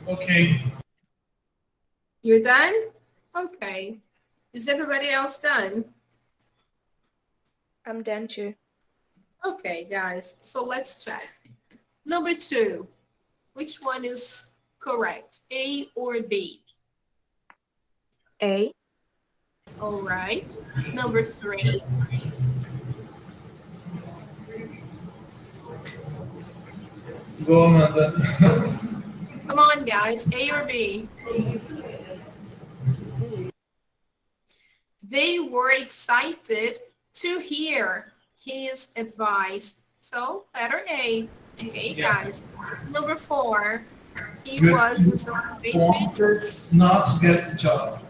Okay. You're done? Okay. Is everybody else done? I'm done too. Okay, guys, so let's check. Number 2, which one is correct, A or B? A. All right. Number 3, Go, Amanda. come on, guys, A or B? They were excited to hear his advice. So, letter A. Okay, Yeah. guys. Number 4, he Good. was disappointed. Wanted not to get the job.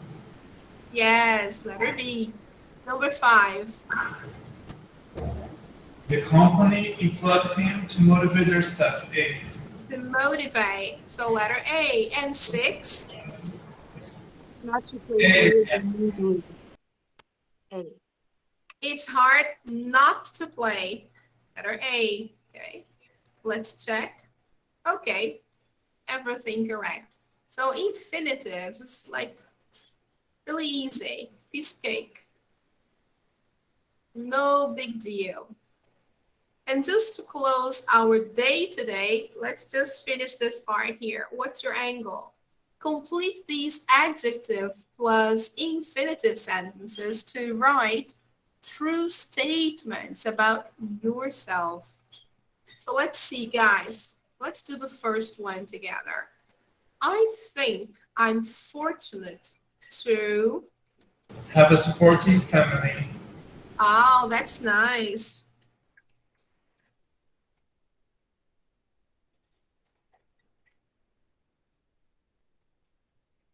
Yes, letter B. Number 5, The company employed him to motivate their staff. A. to motivate. So, letter A. And 6, Not to play A. video games with A. it's hard not to play. Letter A. Okay, let's check. Okay, everything correct. So, infinitives is like really easy. Piece of cake. No big deal. And just to close our day today, let's just finish this part here. What's your angle? Complete these adjective plus infinitive sentences to write true statements about yourself. So let's see, guys. Let's do the first one together. I think I'm fortunate to... Have a supporting family. Oh, that's nice.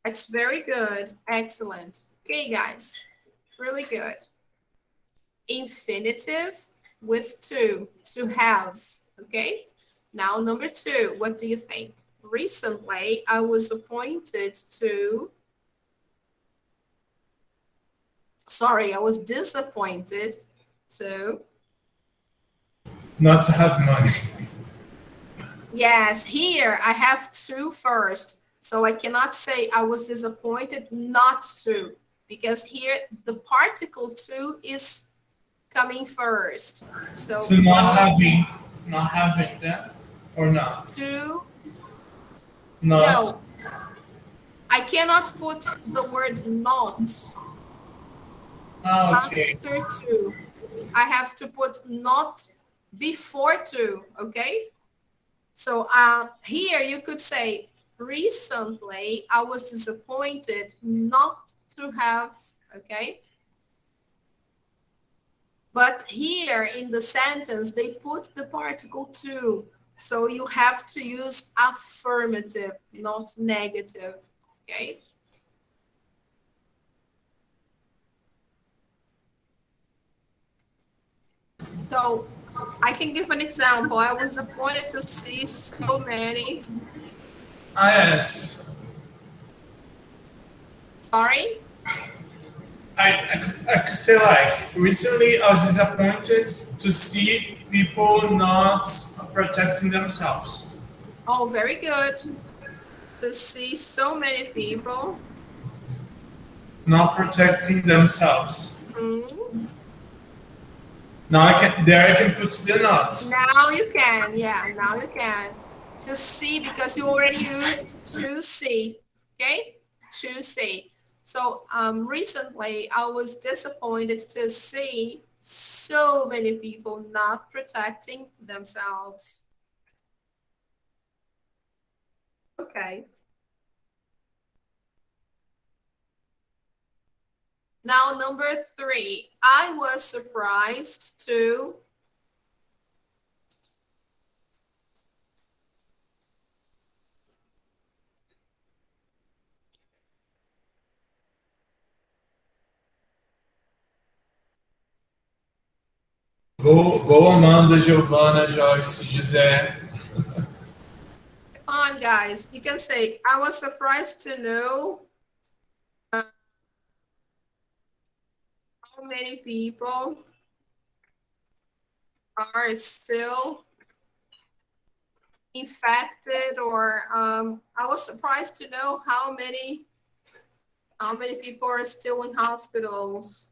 That's very good. Excellent. Okay, guys. Really good. Infinitive with to have. Okay. Now, number 2, what do you think? Recently, I was appointed to... Sorry, I was disappointed to... Not to have money. Yes, here I have to first. So I cannot say I was disappointed not to, because here the particle to is coming first. So To not having that or not. to, Not. no, I cannot put the word not Okay. after to. I have to put not before to, okay? So here you could say, recently I was disappointed not to have, okay? But here in the sentence, they put the particle to. So you have to use affirmative, not negative, okay? So I can give an example. I was disappointed to see so many. Yes. Sorry? I could say like recently I was disappointed to see people not protecting themselves. Oh, very good. To see so many people. Not protecting themselves. Mhm. Now I can put the not. Now you can, yeah, now you can. To see, because you already used to see, okay? To see. So recently I was disappointed to see so many people not protecting themselves. Okay. Now number 3, I was surprised to Go Amanda, Giovana, Joyce, José. on, guys. You can say, I was surprised to know how many people are still infected, or I was surprised to know how many people are still in hospitals.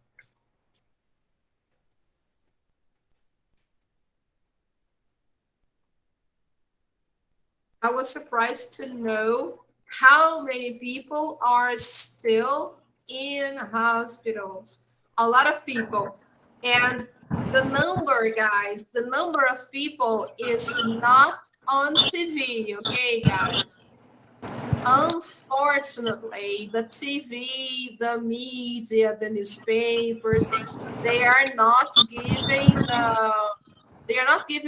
I was surprised to know how many people are still in hospitals. A lot of people. And the number, guys, the number of people is not on TV, okay, guys? Unfortunately, the TV, the media, the newspapers, they are not giving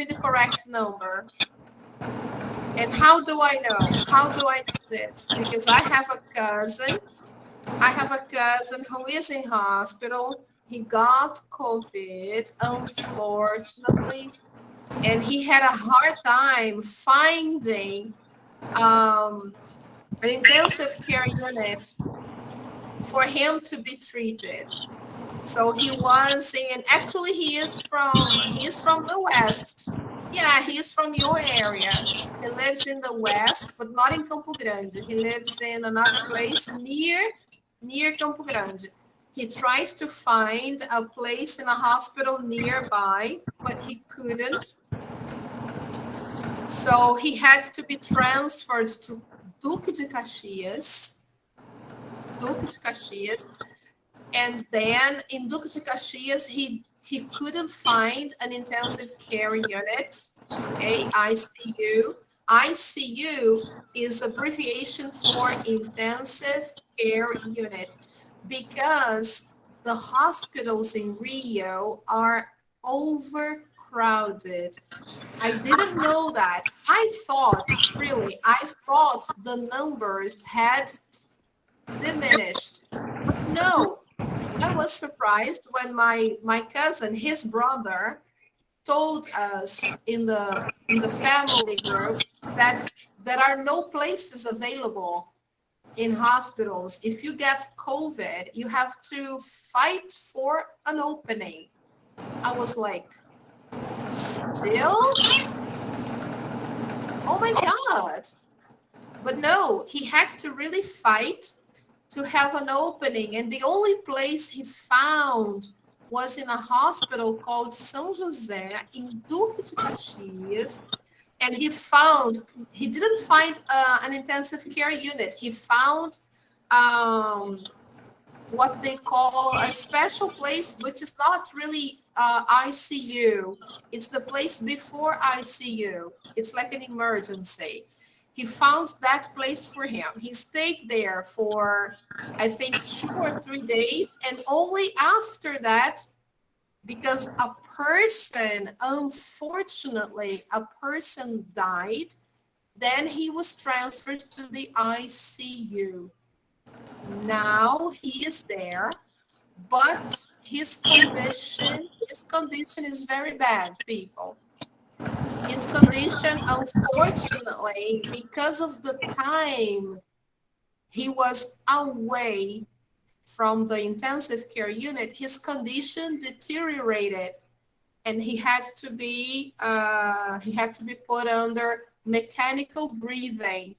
the correct number. And how do I know? How do I know this? Because I have a cousin. I have a cousin who is in hospital. He got COVID, unfortunately, and he had a hard time finding an intensive care unit for him to be treated. So he was in, actually he is from the West. Yeah, he's from your area. He lives in the West, but not in Campo Grande. He lives in another place near Campo Grande. He tries to find a place in a hospital nearby, but he couldn't. So he had to be transferred to Duque de Caxias. Duque de Caxias. And then in Duque de Caxias, he couldn't find an intensive care unit, okay, ICU. ICU is abbreviation for intensive care unit, because the hospitals in Rio are overcrowded. I didn't know that. I thought the numbers had diminished. But no, I was surprised when my cousin, his brother, told us in the family group that there are no places available in hospitals. If you get COVID, you have to fight for an opening. I was like, still? Oh my God. But no, he had to really fight to have an opening. And the only place he found was in a hospital called São José in Duque de Caxias. And he didn't find an intensive care unit. He found what they call a special place, which is not really ICU. It's the place before ICU. It's like an emergency. He found that place for him. He stayed there for, I think, 2 or 3 days. And only after that, because unfortunately, a person died, then he was transferred to the ICU. Now he is there, but his condition is very bad, people. His condition, unfortunately, because of the time he was away from the intensive care unit, his condition deteriorated, and he had to be put under mechanical breathing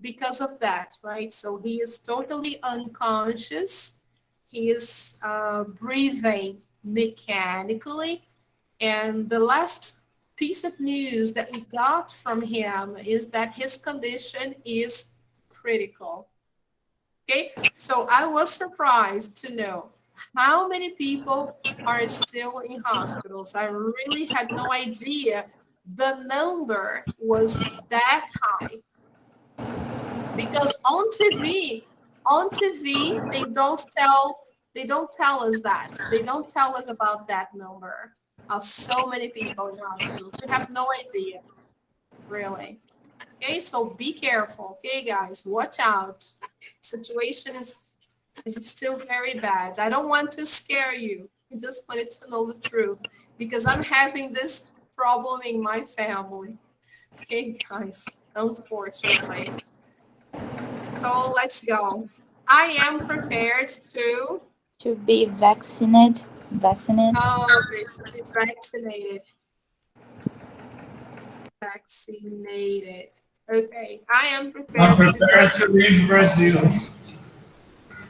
because of that, right? So he is totally unconscious. He is breathing mechanically. And the last piece of news that we got from him is that his condition is critical. Okay, so I was surprised to know how many people are still in hospitals. I really had no idea the number was that high, because on TV they don't tell us that. They don't tell us about that number of so many people in hospitals. We have no idea, really. Okay, so be careful. Okay, guys, watch out. Situation is still very bad. I don't want to scare you. I just wanted to know the truth because I'm having this problem in my family. Okay, guys, unfortunately. So let's go. I am prepared to be vaccinated. be vaccinated. Vaccinated. Okay, I am I'm prepared prepared to leave Brazil.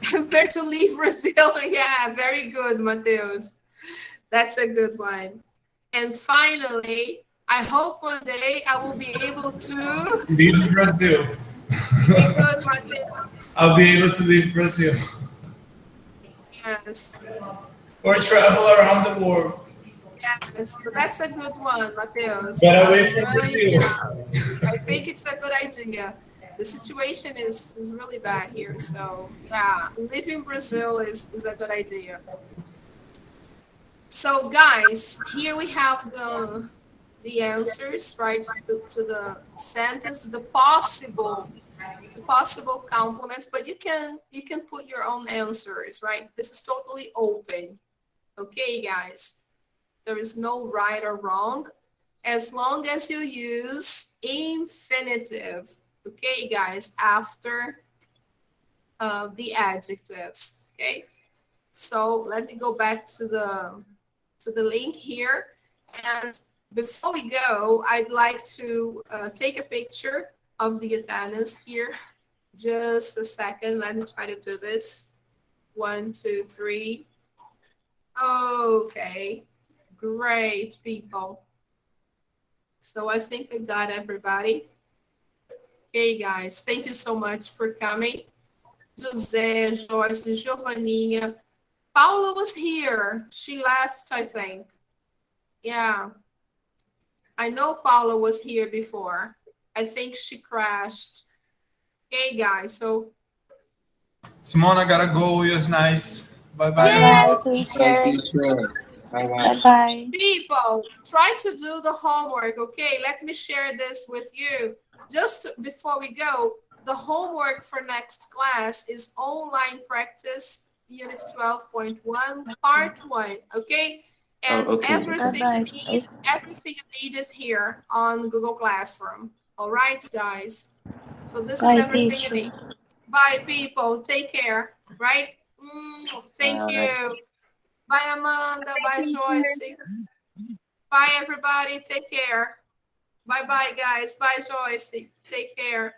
prepared to leave Brazil. Yeah, very good, Mateus. That's a good one. And finally, I hope one day I will be able to. Leave Brazil. Very good, Mateus. I'll be able to leave Brazil Yes. or travel around the world. Yes, but that's a good one, Mateus. But away from Brazil. I think it's a good idea. The situation is really bad here. So yeah, leaving Brazil is a good idea. So guys, here we have the answers, right, to the sentence, the possible complements, but you can put your own answers, right? This is totally open. Okay, guys. There is no right or wrong as long as you use infinitive. Okay, guys, after the adjectives. Okay, so let me go back to the link here, and before we go, I'd like to take a picture of the attendance here. Just a second. Let me try to do this. 1, 2, 3. Okay, great, people. So I think I got everybody. Okay, guys, thank you so much for coming. José, Joyce, Giovaninha. Paula was here. She left, I think. Yeah. I know Paula was here before. I think she crashed. Okay, guys, so. Simone, I gotta go. It was nice. Bye bye. Yay! Bye, Bye, teacher. teacher. Bye bye. Bye bye. People, try to do the homework, okay? Let me share this with you. Just before we go, the homework for next class is online practice, unit 12.1, part 1, okay? And Oh, okay. everything Bye-bye. everything you need is here on Google Classroom. All right, guys? So this is Bye, everything you teacher. need. Bye, people. Take care, right? Thank you. Bye, Amanda. Bye, Joyce. Bye, everybody. Take care. Bye-bye, guys. Bye, Joyce. Take care.